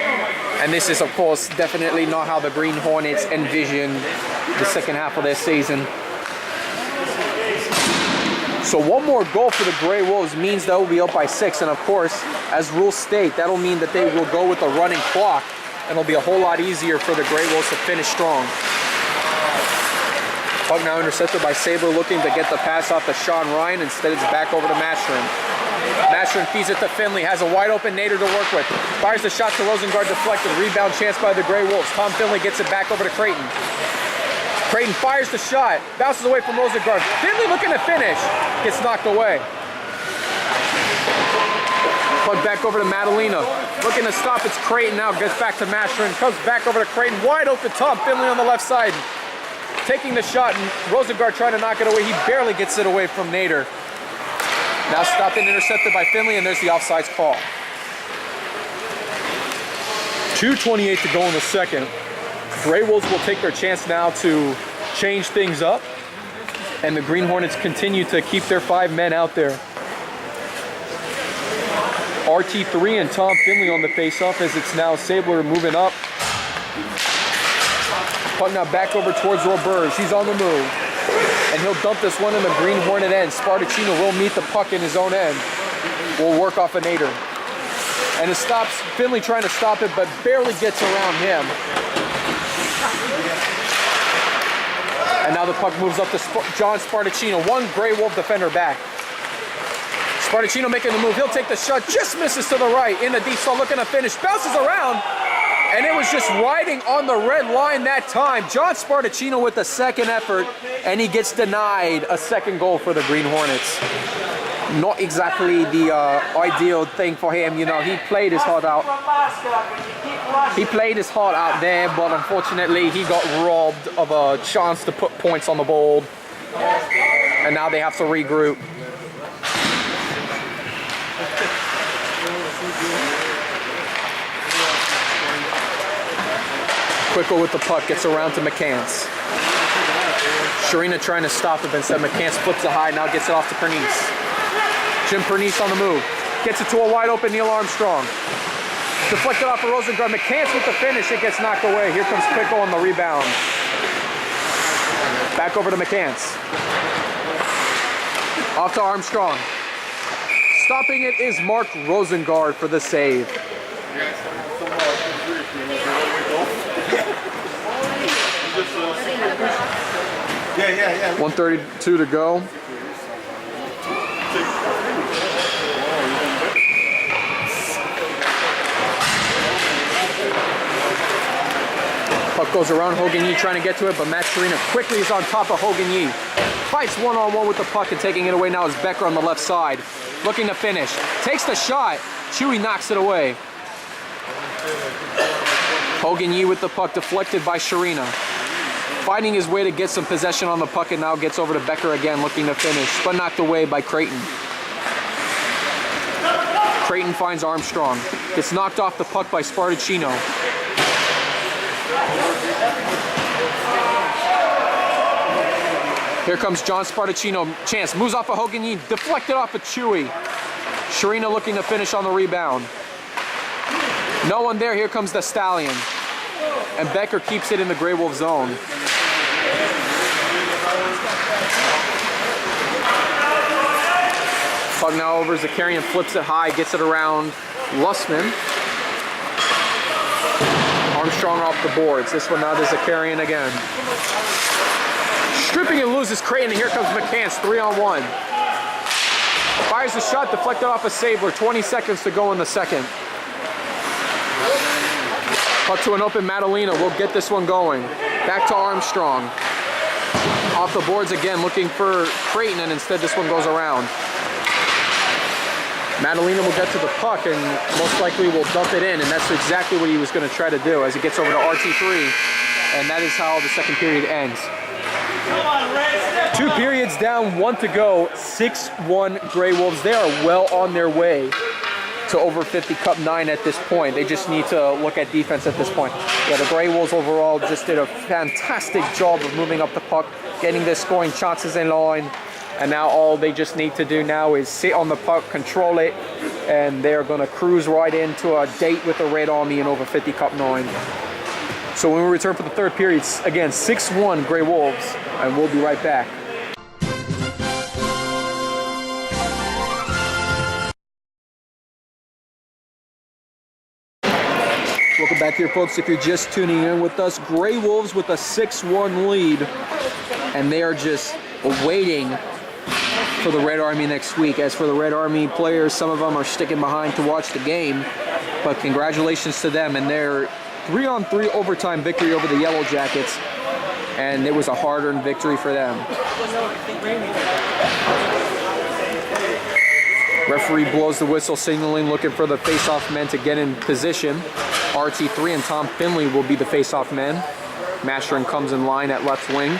A: And this is, of course, definitely not how the Green Hornets envision the second half of their season. So one more goal for the Grey Wolves means they will be up by 6. And of course, as rules state, that'll mean that they will go with a running clock. And it'll be a whole lot easier for the Grey Wolves to finish strong. Puck now intercepted by Sabler looking to get the pass off to Sean Ryan. Instead, it's back over to Mashrin. Mashrin feeds it to Finley, has a wide open Nader to work with. Fires the shot to Rosengard, deflected. Rebound chance by the Grey Wolves. Tom Finley gets it back over to Creighton. Creighton fires the shot, bounces away from Rosengard. Finley looking to finish, gets knocked away. Puck back over to Madalena. Looking to stop, it's Creighton now, gets back to Mashrin. Comes back over to Creighton, wide open Tom Finley on the left side. Taking the shot, and Rosengard trying to knock it away. He barely gets it away from Nader. Now stopped and intercepted by Finley, and there's the offsides call. 2:28 to go in the second. Grey Wolves will take their chance now to change things up, and the Green Hornets continue to keep their 5 men out there. RT3 and Tom Finley on the faceoff as it's now Sabler moving up. Puck now back over towards Roberge. He's on the move. And he'll dump this one in the Green Hornet end. Spartacino will meet the puck in his own end. Will work off a Nader. And it stops, Finley trying to stop it, but barely gets around him. And now the puck moves up to John Spartacino. One Grey Wolf defender back. Spartacino making the move. He'll take the shot. Just misses to the right. In the deep slot, looking to finish. Bounces around. And it was just riding on the red line that time. John Spartacino with the second effort, and he gets denied a second goal for the Green Hornets. Not exactly the ideal thing for him. You know, he played his heart out. He played his heart out there, but unfortunately he got robbed of a chance to put points on the board. And now they have to regroup. Quicko with the puck, gets around to McCants. Sharina trying to stop it, but instead McCants flips it high, now gets it off to Pernice. Jim Pernice on the move. Gets it to a wide open Neil Armstrong. Deflected off of Rosengard. McCants with the finish, it gets knocked away. Here comes Quicko on the rebound. Back over to McCants. Off to Armstrong. Stopping it is Mark Rosengard for the save.
D: Yeah.
A: 1:32 to go. Puck goes around Hogan Yee trying to get to it, but Matt Sharina quickly is on top of Hogan Yee. Fights one-on-one with the puck and taking it away now is Becker on the left side. Looking to finish. Takes the shot. Chewy knocks it away. Hogan Yee with the puck deflected by Sharina. Fighting his way to get some possession on the puck and now gets over to Becker again looking to finish, but knocked away by Creighton. Creighton finds Armstrong. Gets knocked off the puck by Spartacino. Here comes John Spartacino. Chance moves off of Hogan Yee, deflected off of Chewy. Sharina looking to finish on the rebound. No one there. Here comes the Stallion. And Becker keeps it in the Grey Wolf zone. Puck now over. Zakarian flips it high, gets it around Lussman. Armstrong off the boards. This one now to Zakarian again. Stripping and loses Creighton, and here comes McCants, 3-on-1. Fires the shot, deflected off of Sabler, 20 seconds to go in the second. Puck to an open Madalena, we'll get this one going. Back to Armstrong. Off the boards again, looking for Creighton, and instead this one goes around. Madalena will get to the puck and most likely will dump it in, and that's exactly what he was going to try to do as he gets over to RT3, and that is how the second period ends. 2 periods down, 1 to go, 6-1 Grey Wolves. They are well on their way to over 50 Cup 9 at this point. They just need to look at defense at this point. Yeah, the Grey Wolves overall just did a fantastic job of moving up the puck, getting their scoring chances in line, and now all they just need to do now is sit on the puck, control it, and they're going to cruise right into a date with the Red Army in over 50 Cup 9. So when we return for the third period, again, 6-1 Grey Wolves, and we'll be right back. Welcome back here, folks. If you're just tuning in with us, Grey Wolves with a 6-1 lead, and they are just waiting for the Red Army next week. As for the Red Army players, some of them are sticking behind to watch the game, but congratulations to them and their 3-on-3 overtime victory over the Yellow Jackets, and it was a hard-earned victory for them. Referee blows the whistle, signaling, looking for the face-off men to get in position. RT3 and Tom Finley will be the face-off men. Mashrin comes in line at left wing.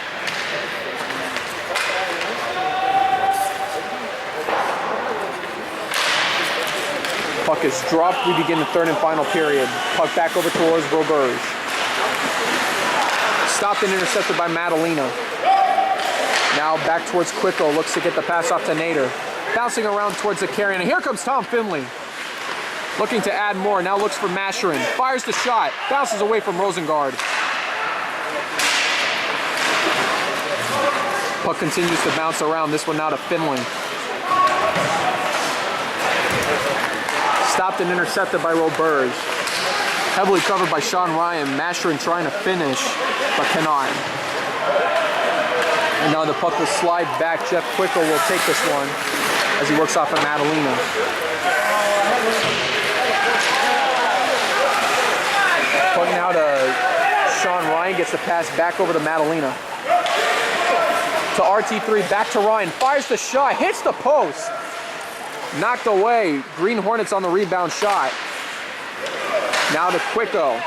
A: Puck is dropped. We begin the third and final period. Puck back over towards Roberge. Stopped and intercepted by Madalena. Now back towards Quicko. Looks to get the pass off to Nader. Bouncing around towards Zakarian. And here comes Tom Finley. Looking to add more. Now looks for Mashrin. Fires the shot. Bounces away from Rosengard. Puck continues to bounce around. This one now to Finley. Stopped and intercepted by Roberge. Heavily covered by Sean Ryan. Mashrin trying to finish, but cannot. And now the puck will slide back. Jeff Quicko will take this one as he works off of Madalena. Puck now to Sean Ryan. Gets the pass back over to Madalena. To RT3, back to Ryan. Fires the shot. Hits the post. Knocked away. Green Hornets on the rebound shot. Now to Quicko.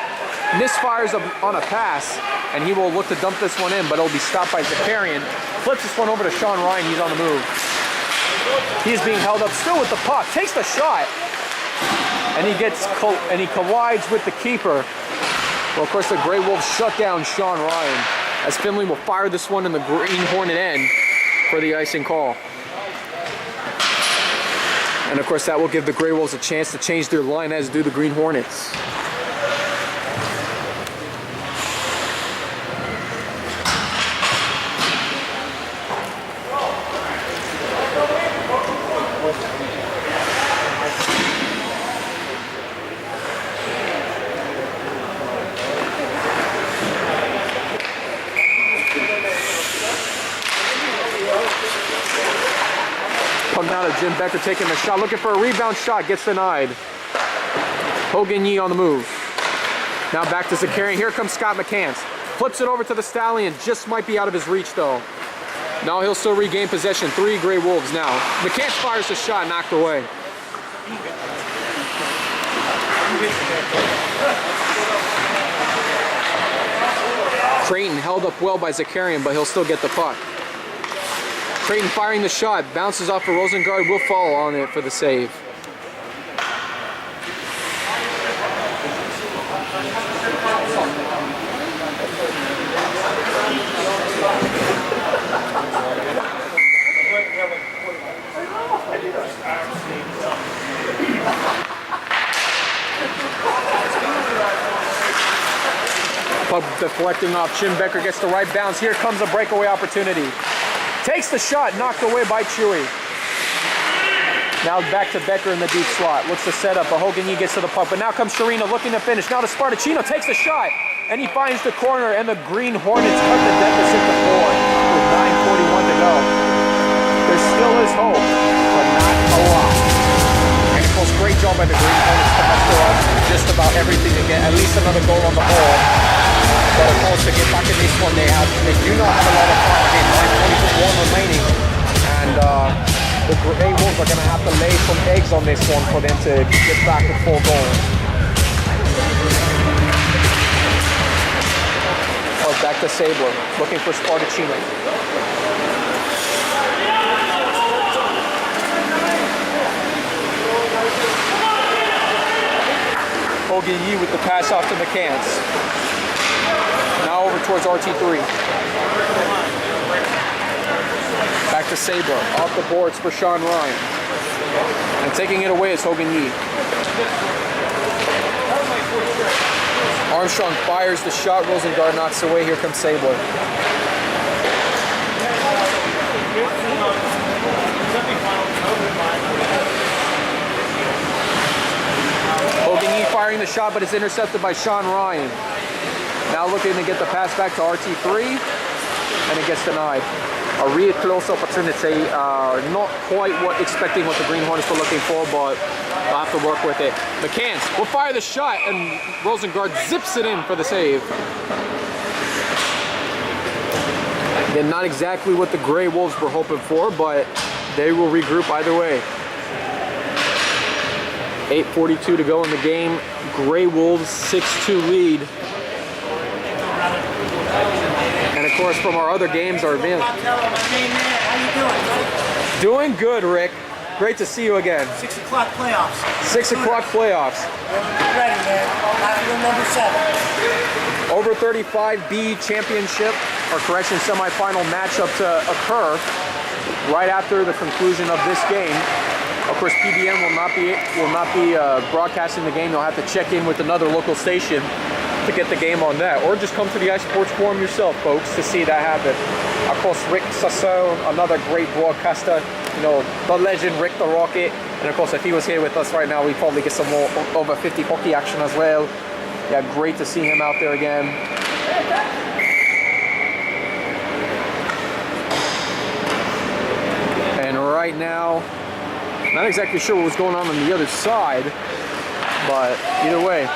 A: Misfires on a pass, and he will look to dump this one in, but it'll be stopped by Zakarian. Flips this one over to Sean Ryan. He's on the move. He's being held up still with the puck. Takes the shot, and he collides with the keeper. Well, of course, the Grey Wolves shut down Sean Ryan, as Finley will fire this one in the Green Hornet end for the icing call. And of course that will give the Grey Wolves a chance to change their line, as do the Green Hornets. Now to Jim Becker taking the shot, looking for a rebound shot, gets denied. Hogan Yee on the move. Now back to Zakarian. Here comes Scott McCants. Flips it over to the Stallion. Just might be out of his reach though. Now he'll still regain possession. 3 Gray Wolves now. McCants fires a shot, knocked away. Creighton held up well by Zakarian, but he'll still get the puck. Creighton firing the shot, bounces off of Rosengard, will fall on it for the save. Puck deflecting off. Jim Becker gets the right bounce. Here comes a breakaway opportunity. Takes the shot, knocked away by Chewy. Now back to Becker in the deep slot. Looks to set up, but Hogan Yee gets to the puck. But now comes Sharina looking to finish. Now to Spartacino, takes the shot, and he finds the corner, and the Green Hornets cut the deficit to 4 with 9:41 to go. There still is hope, but not a lot. And of course, great job by the Green Hornets to muster up just about everything to get at least another goal on the board. But of course, to get back in this one, they do not have a lot of time. Again, 9:21 remaining, and the Gray Wolves are going to have to lay some eggs on this one for them to get back to 4 goals. Oh, back to Sabler, looking for Spartacino. Hogan Yee with the pass off to McCants. Now over towards RT3. Back to Sabler. Off the boards for Sean Ryan. And taking it away is Hogan Yee. Armstrong fires the shot. Rosengard knocks away. Here comes Sabler. Hogan Yee firing the shot, but it's intercepted by Sean Ryan. Now looking to get the pass back to RT3, and it gets denied. A real close opportunity, not quite expecting what the Green Hornets were looking for, but they'll have to work with it. McCants will fire the shot, and Rosengard zips it in for the save. Again, not exactly what the Gray Wolves were hoping for, but they will regroup either way. 8:42 to go in the game. Gray Wolves 6-2 lead. And of course, from our other games, our advance.
C: How you
A: Doing good, Rick. Great to see you again.
C: 6 o'clock playoffs.
A: 6 o'clock playoffs.
C: Ready, man. After number 7.
A: Over 35B championship, or correction, semifinal matchup to occur right after the conclusion of this game. Of course, PBM will not be broadcasting the game. They'll have to check in with another local station to get the game on that, or just come to the iSports Forum yourself, folks, to see that happen. Of course, Rick Sasso, another great broadcaster, you know, the legend Rick the Rocket, and of course, if he was here with us right now, we'd probably get some more over 50 hockey action as well. Yeah, great to see him out there again. And right now, not exactly sure what was going on the other side, but either way.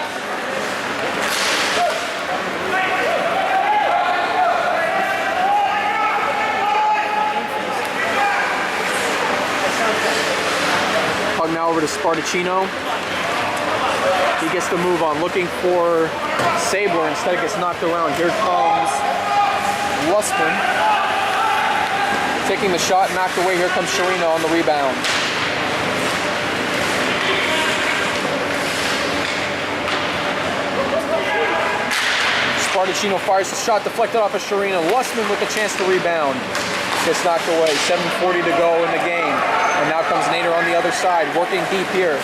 A: Puck now over to Spartacino. He gets the move on, looking for Sabler. Instead, it gets knocked around. Here comes Lussman. Taking the shot, knocked away. Here comes Sharina on the rebound. Spartacino fires the shot, deflected off of Sharina. Lussman with the chance to rebound. Gets knocked away. 7:40 to go in the game. And now comes Nader on the other side, working deep here.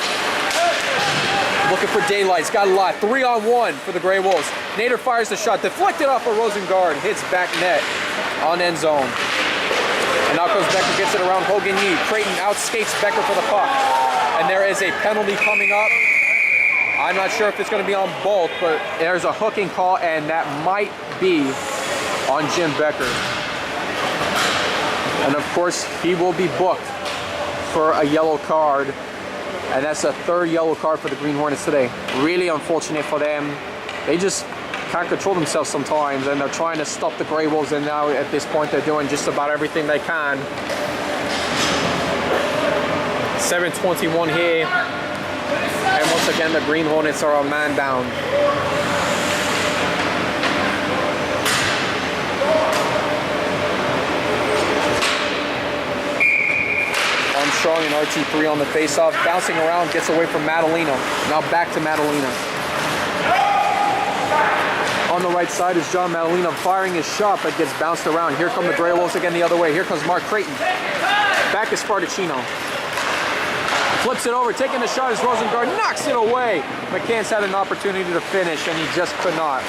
A: Looking for daylight. He's got a lot. 3-on-1 for the Gray Wolves. Nader fires the shot, deflected off of Rosengard. Hits back net on end zone. And now comes Becker, gets it around Hogan Yee. Creighton outskates Becker for the puck. And there is a penalty coming up. I'm not sure if it's going to be on both, but there's a hooking call, and that might be on Jim Becker. And of course, he will be booked for a yellow card. And that's a 3rd yellow card for the Green Hornets today. Really unfortunate for them. they just can't control themselves sometimes, and they're trying to stop the Grey Wolves, and now at this point they're doing just about everything they can. 7:21 here, and once again the Green Hornets are a man down. Armstrong and RT3 on the face-off, bouncing around, gets away from Madalena. Now back to Madalena. On the right side is John Madalena firing his shot, but gets bounced around. Here come the Grey Wolves again the other way. Here comes Mark Creighton. Back is Spartacino. Flips it over, taking the shot as Rosengard knocks it away. McCann's had an opportunity to finish, and he just could not.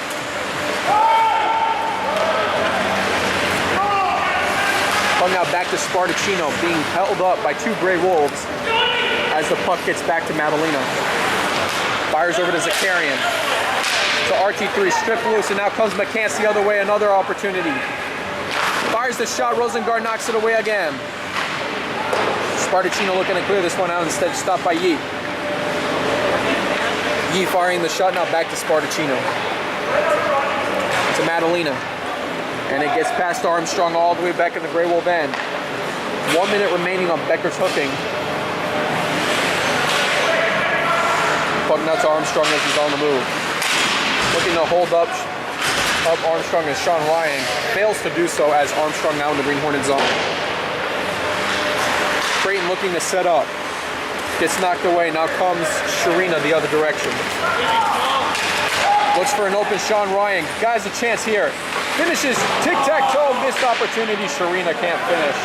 A: Now back to Spartacino, being held up by two Grey Wolves as the puck gets back to Madalena. Fires over to Zakarian. To RT3, stripped loose, and now comes McCants the other way, another opportunity. Fires the shot, Rosengard knocks it away again. Spartacino looking to clear this one out, instead stopped by Yee. Yee firing the shot, now back to Spartacino. To Madalena. And it gets past Armstrong all the way back in the Grey Wolf end. 1 minute remaining on Becker's hooking. Puck now to Armstrong as he's on the move. Looking to hold up Armstrong as Sean Ryan fails to do so, as Armstrong now in the Green Hornet zone. Creighton looking to set up. Gets knocked away. Now comes Sharina the other direction. Looks for an open Sean Ryan. Guys, a chance here. Finishes tic-tac-toe, missed opportunity. Sharina can't finish.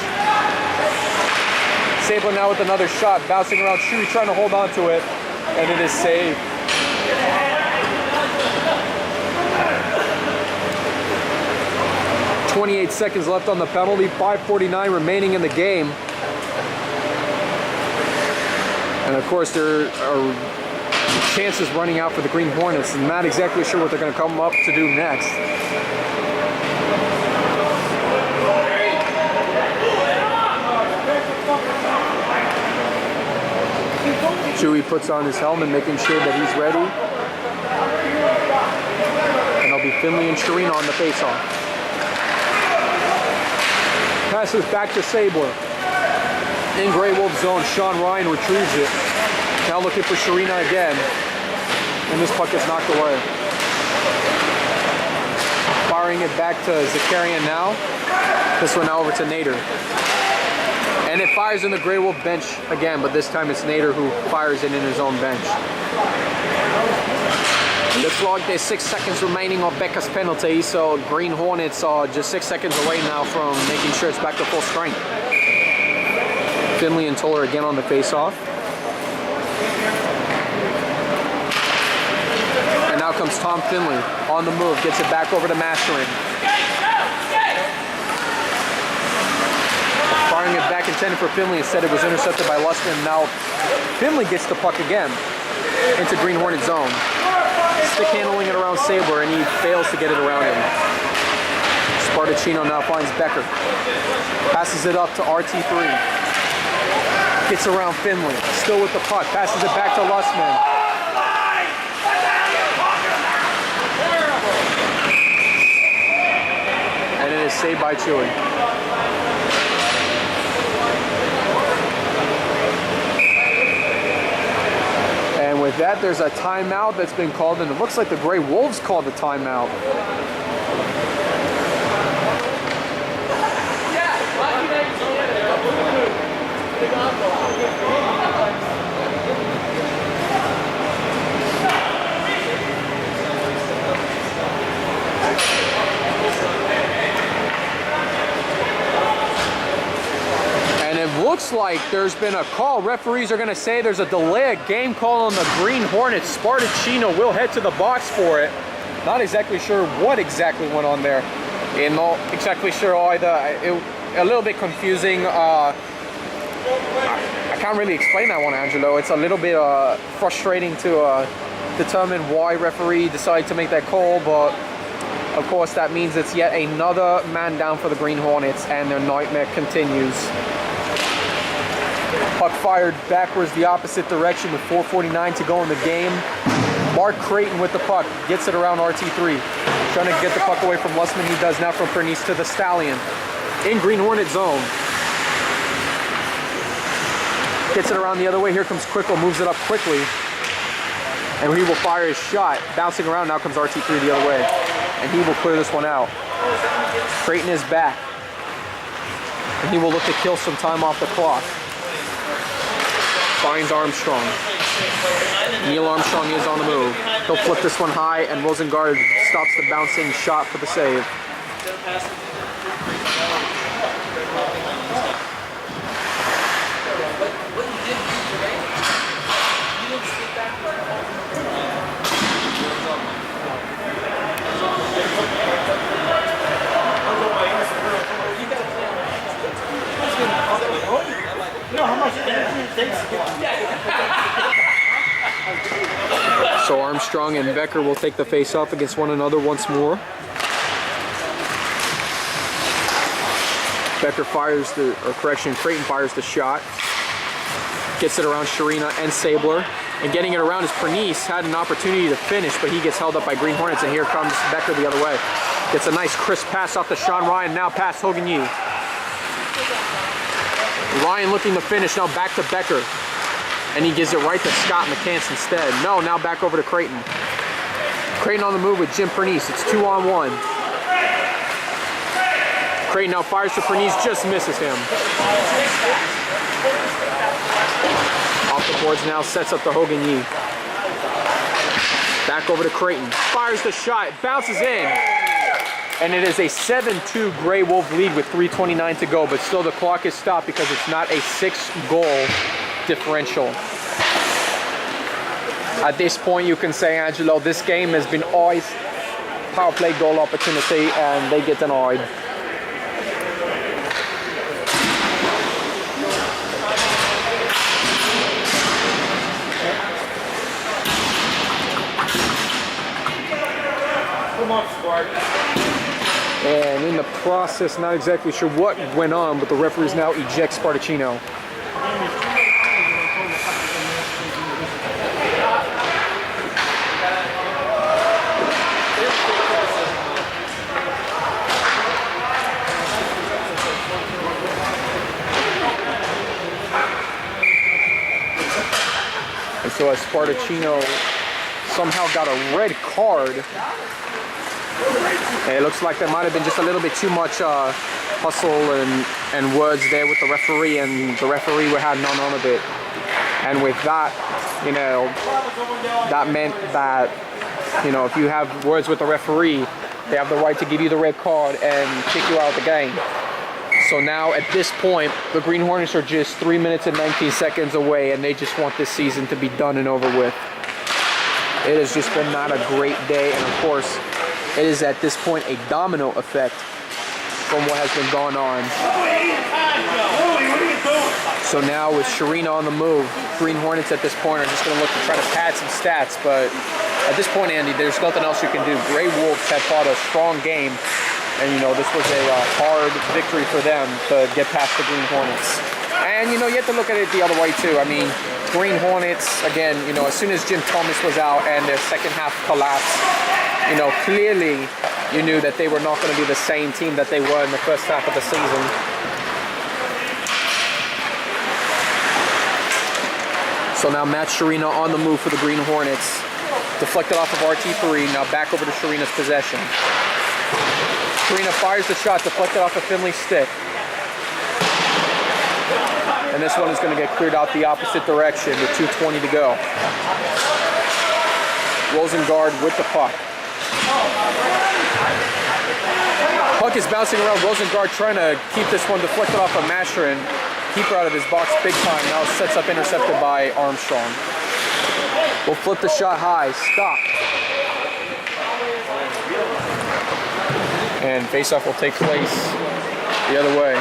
A: Sabler now with another shot, bouncing around. Shui trying to hold on to it, and it is saved. .28 seconds left on the penalty, 5:49 remaining in the game. And of course there are chances running out for the Green Hornets, and not exactly sure what they're going to come up to do next. Chewy puts on his helmet, making sure that he's ready. And it'll be Finley and Sharina on the face-off. Passes back to Sabler. In Grey Wolf zone, Sean Ryan retrieves it. Now looking for Sharina again. And this puck gets knocked away. Firing it back to Zakarian now. This one now over to Nader. And it fires in the Grey Wolf bench again, but this time it's Nader who fires it in his own bench. The clock, there's 6 seconds remaining on Becca's penalty, so Green Hornets are just 6 seconds away now from making sure it's back to full strength. Finley and Toller again on the face-off. And now comes Tom Finley on the move, gets it back over to Masterin. Firing it back intended for Finley, instead it was intercepted by Lustin. Now Finley gets the puck again into Green Hornet zone. Stick handling it around Sabler, and he fails to get it around him. Spartacino now finds Becker. Passes it up to RT3. Gets around Finley, still with the puck. Passes it back to Lustman. And it is saved by Chewy. And with that, there's a timeout that's been called, and it looks like the Grey Wolves called the timeout. And it looks like there's been a call. Referees are going to say there's a delay of game call on the Green Hornets. Spartacino will head to the box for it. Not exactly sure what exactly went on there. And not exactly sure either. A little bit confusing. I can't really explain that one, Angelo. It's a little bit frustrating to determine why referee decided to make that call, but of course that means it's yet another man down for the Green Hornets, and their nightmare continues. Puck fired backwards the opposite direction with 4:49 to go in the game. Mark Creighton with the puck, gets it around RT3. Trying to get the puck away from Lussman. He does now from Pernice to the Stallion. In Green Hornet zone. Gets it around the other way. Here comes Quickle, moves it up quickly. And he will fire his shot. Bouncing around, now comes RT3 the other way. And he will clear this one out. Creighton is back. And he will look to kill some time off the clock. Finds Armstrong. Neil Armstrong is on the move. He'll flip this one high, and Rosengard stops the bouncing shot for the save. So Armstrong and Becker will take the face-off against one another once more. Becker fires the, or correction, Creighton fires the shot. Gets it around Sharina and Sabler. And getting it around is Pernice. Had an opportunity to finish, but he gets held up by Green Hornets, and here comes Becker the other way. Gets a nice crisp pass off to Sean Ryan, now past Hogan Yee. Ryan looking to finish, now back to Becker. And he gives it right to Scott McCants instead. No, now back over to Creighton. Creighton on the move with Jim Pernice. It's 2-on-1. Creighton now fires to Pernice, just misses him. Off the boards now, sets up to Hogan Yee. Back over to Creighton. Fires the shot, bounces in. And it is a 7-2 Grey Wolf lead with 3:29 to go, but still the clock is stopped because it's not a 6-goal differential. At this point, you can say, Angelo, this game has been always power play goal opportunity, and they get denied.
E: Come on, Spark.
A: And in the process, not exactly sure what went on, but the referees now eject Spartacino. And so as Spartacino somehow got a red card, it looks like there might have been just a little bit too much hustle and words there with the referee, and the referee had none of it. And with that, you know, that meant that, you know, if you have words with the referee, they have the right to give you the red card and kick you out of the game. So now at this point, the Green Hornets are just 3 minutes and 19 seconds away, and they just want this season to be done and over with. It has just been not a great day, and of course, it is at this point a domino effect from what has been going on. So now with Sharina on the move, Green Hornets at this point are just going to look to try to pad some stats, but at this point, Andy, there's nothing else you can do. Grey Wolves have fought a strong game, and you know, this was a hard victory for them to get past the Green Hornets. And you know, you have to look at it the other way too. I mean, Green Hornets, again, you know, as soon as Jim Thomas was out and their second half collapsed, you know, clearly you knew that they were not going to be the same team that they were in the first half of the season. So now Matt Sharina on the move for the Green Hornets. Deflected off of RT3, now back over to Sharina's possession. Sharina fires the shot, deflected off of Finley's stick. And this one is going to get cleared out the opposite direction with 2:20 to go. Rosengard with the puck. Puck is bouncing around. Rosengard trying to keep this one deflected off of Masher, and keeper out of his box big time. Now sets up intercepted by Armstrong. We'll flip the shot high. Stop. And faceoff will take place the other way.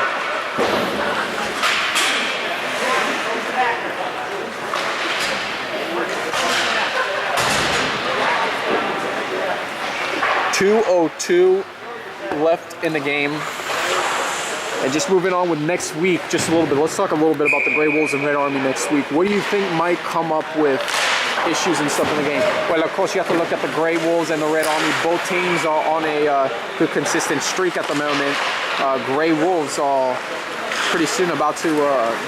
A: .202 left in the game. And just moving on with next week, just a little bit. Let's talk a little bit about the Grey Wolves and Red Army next week. What do you think might come up with issues and stuff in the game? Well, of course, you have to look at the Grey Wolves and the Red Army. Both teams are on a good, consistent streak at the moment. Grey Wolves are pretty soon about to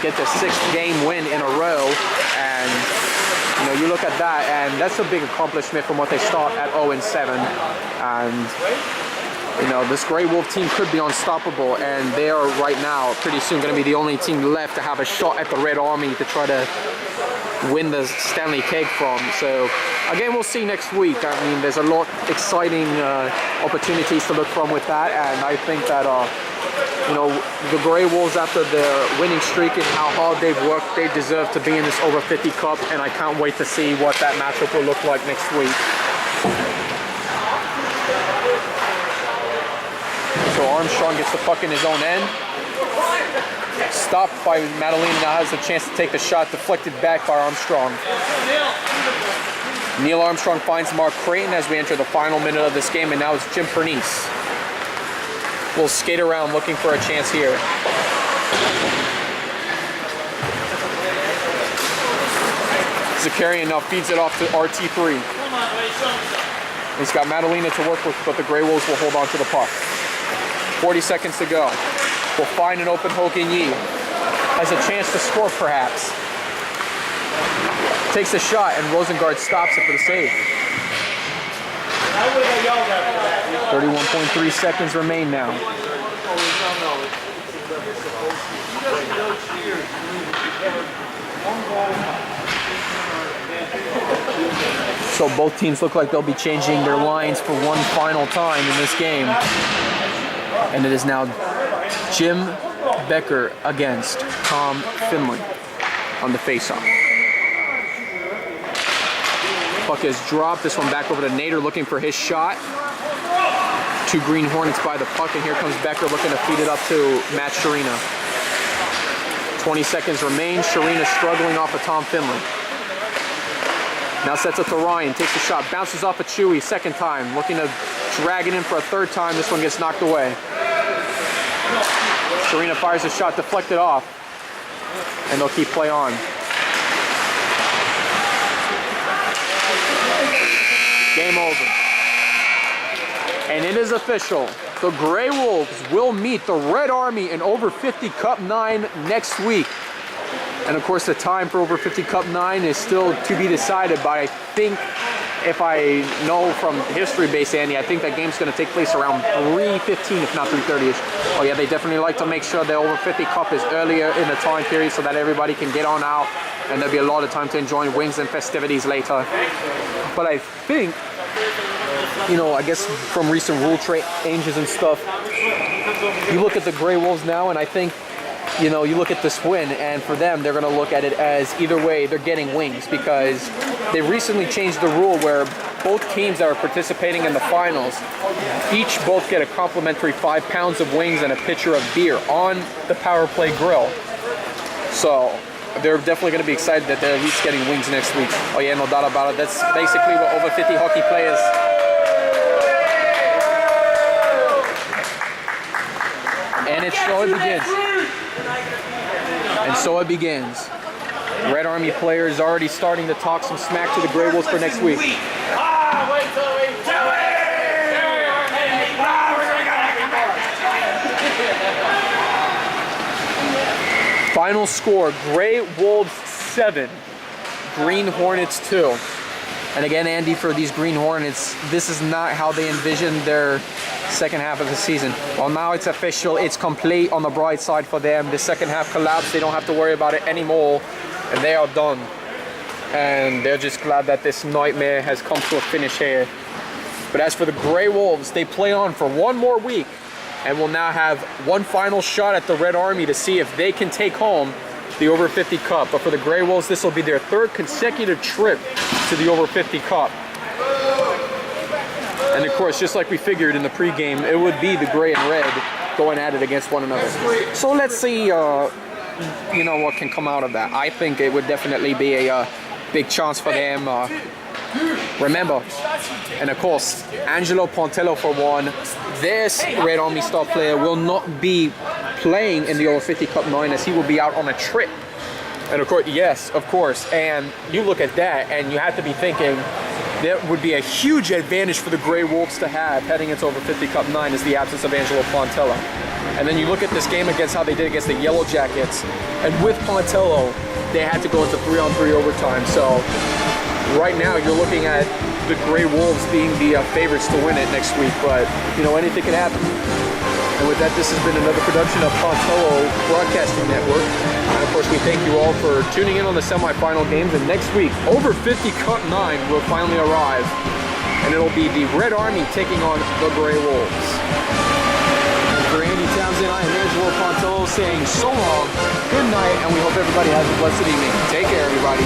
A: get their 6th game win in a row, and you know, you look at that, and that's a big accomplishment from what they start at 0-7, and you know, this Grey Wolf team could be unstoppable, and they are right now pretty soon going to be the only team left to have a shot at the Red Army to try to win the Stanley Keg from. So again, we'll see next week. I mean, there's a lot exciting opportunities to look from with that, and I think that you know, the Grey Wolves, after their winning streak and how hard they've worked, they deserve to be in this over 50 Cup, and I can't wait to see what that matchup will look like next week. So Armstrong gets the puck in his own end. Stopped by Madalena, now has a chance to take the shot, deflected back by Armstrong. Neil Armstrong finds Mark Creighton as we enter the final minute of this game, and now it's Jim Pernice. We'll skate around looking for a chance here. Zakarian now feeds it off to RT3. He's got Madalena to work with, but the Grey Wolves will hold on to the puck. 40 seconds to go. We'll find an open Hokinyi. Has a chance to score, perhaps. Takes a shot, and Rosengard stops it for the save. 31.3 seconds remain now. So both teams look like they'll be changing their lines for one final time in this game. And it is now Jim Becker against Tom Finley on the faceoff. Puck is dropped. This one back over to Nader looking for his shot. 2 Green Hornets by the puck, and here comes Becker looking to feed it up to Matt Sharina. 20 seconds remain. Sharina struggling off of Tom Finley. Now sets up to Ryan, takes a shot, bounces off of Chewy, second time, looking to drag it in for a third time. This one gets knocked away. Sharina fires a shot, deflected off, and they'll keep play on. Game over. And it is official. The Grey Wolves will meet the Red Army in Over 50 Cup 9 next week. And of course, the time for Over 50 Cup 9 is still to be decided, but I think, if I know from history-based, Andy, I think that game's going to take place around 3:15, if not 3:30ish. Oh yeah, they definitely like to make sure the Over 50 Cup is earlier in the time period so that everybody can get on out, and there'll be a lot of time to enjoy wings and festivities later. But I think, you know, I guess from recent rule changes and stuff, you look at the Grey Wolves now, and I think, you know, you look at this win, and for them, they're going to look at it as either way, they're getting wings, because they recently changed the rule where both teams that are participating in the finals both get a complimentary 5 pounds of wings and a pitcher of beer on the power play grill. So they're definitely going to be excited that they're at least getting wings next week. Oh yeah, no doubt about it. That's basically what Over 50 hockey play is. And so it begins. And so it begins. Red Army players already starting to talk some smack to the Grey Wolves for next week. Final score, Grey Wolves 7, Green Hornets 2. And again, Andy, for these Green Hornets, this is not how they envisioned their second half of the season. Well, now it's official. It's complete on the bright side for them. The second half collapsed. They don't have to worry about it anymore, and they are done. And they're just glad that this nightmare has come to a finish here. But as for the Grey Wolves, they play on for one more week and will now have one final shot at the Red Army to see if they can take home the Over 50 Cup. But for the Grey Wolves, this will be their third consecutive trip to the Over 50 Cup. And of course, just like we figured in the pregame, it would be the gray and red going at it against one another. So let's see, you know, what can come out of that. I think it would definitely be a big chance for them. Remember, and of course, Angelo Pontello for one, this Red Army star player will not be playing in the Over 50 Cup 9 as he will be out on a trip And of course, yes, of course. And you look at that and you have to be thinking that would be a huge advantage for the Grey Wolves to have heading into over 50 Cup 9 is the absence of Angelo Pontello. And then you look at this game against how they did against the Yellow Jackets, and with Pontello, they had to go into 3-on-3 overtime. So right now you're looking at the Grey Wolves being the favorites to win it next week, but you know, anything can happen. And with that, this has been another production of Pontello Broadcasting Network. And of course, we thank you all for tuning in on the semifinal games. And next week, over 50 Cup 9 will finally arrive. And it'll be the Red Army taking on the Grey Wolves. And for Andy Townsend, I am Angelo Pontello saying so long, good night, and we hope everybody has a blessed evening. Take care, everybody.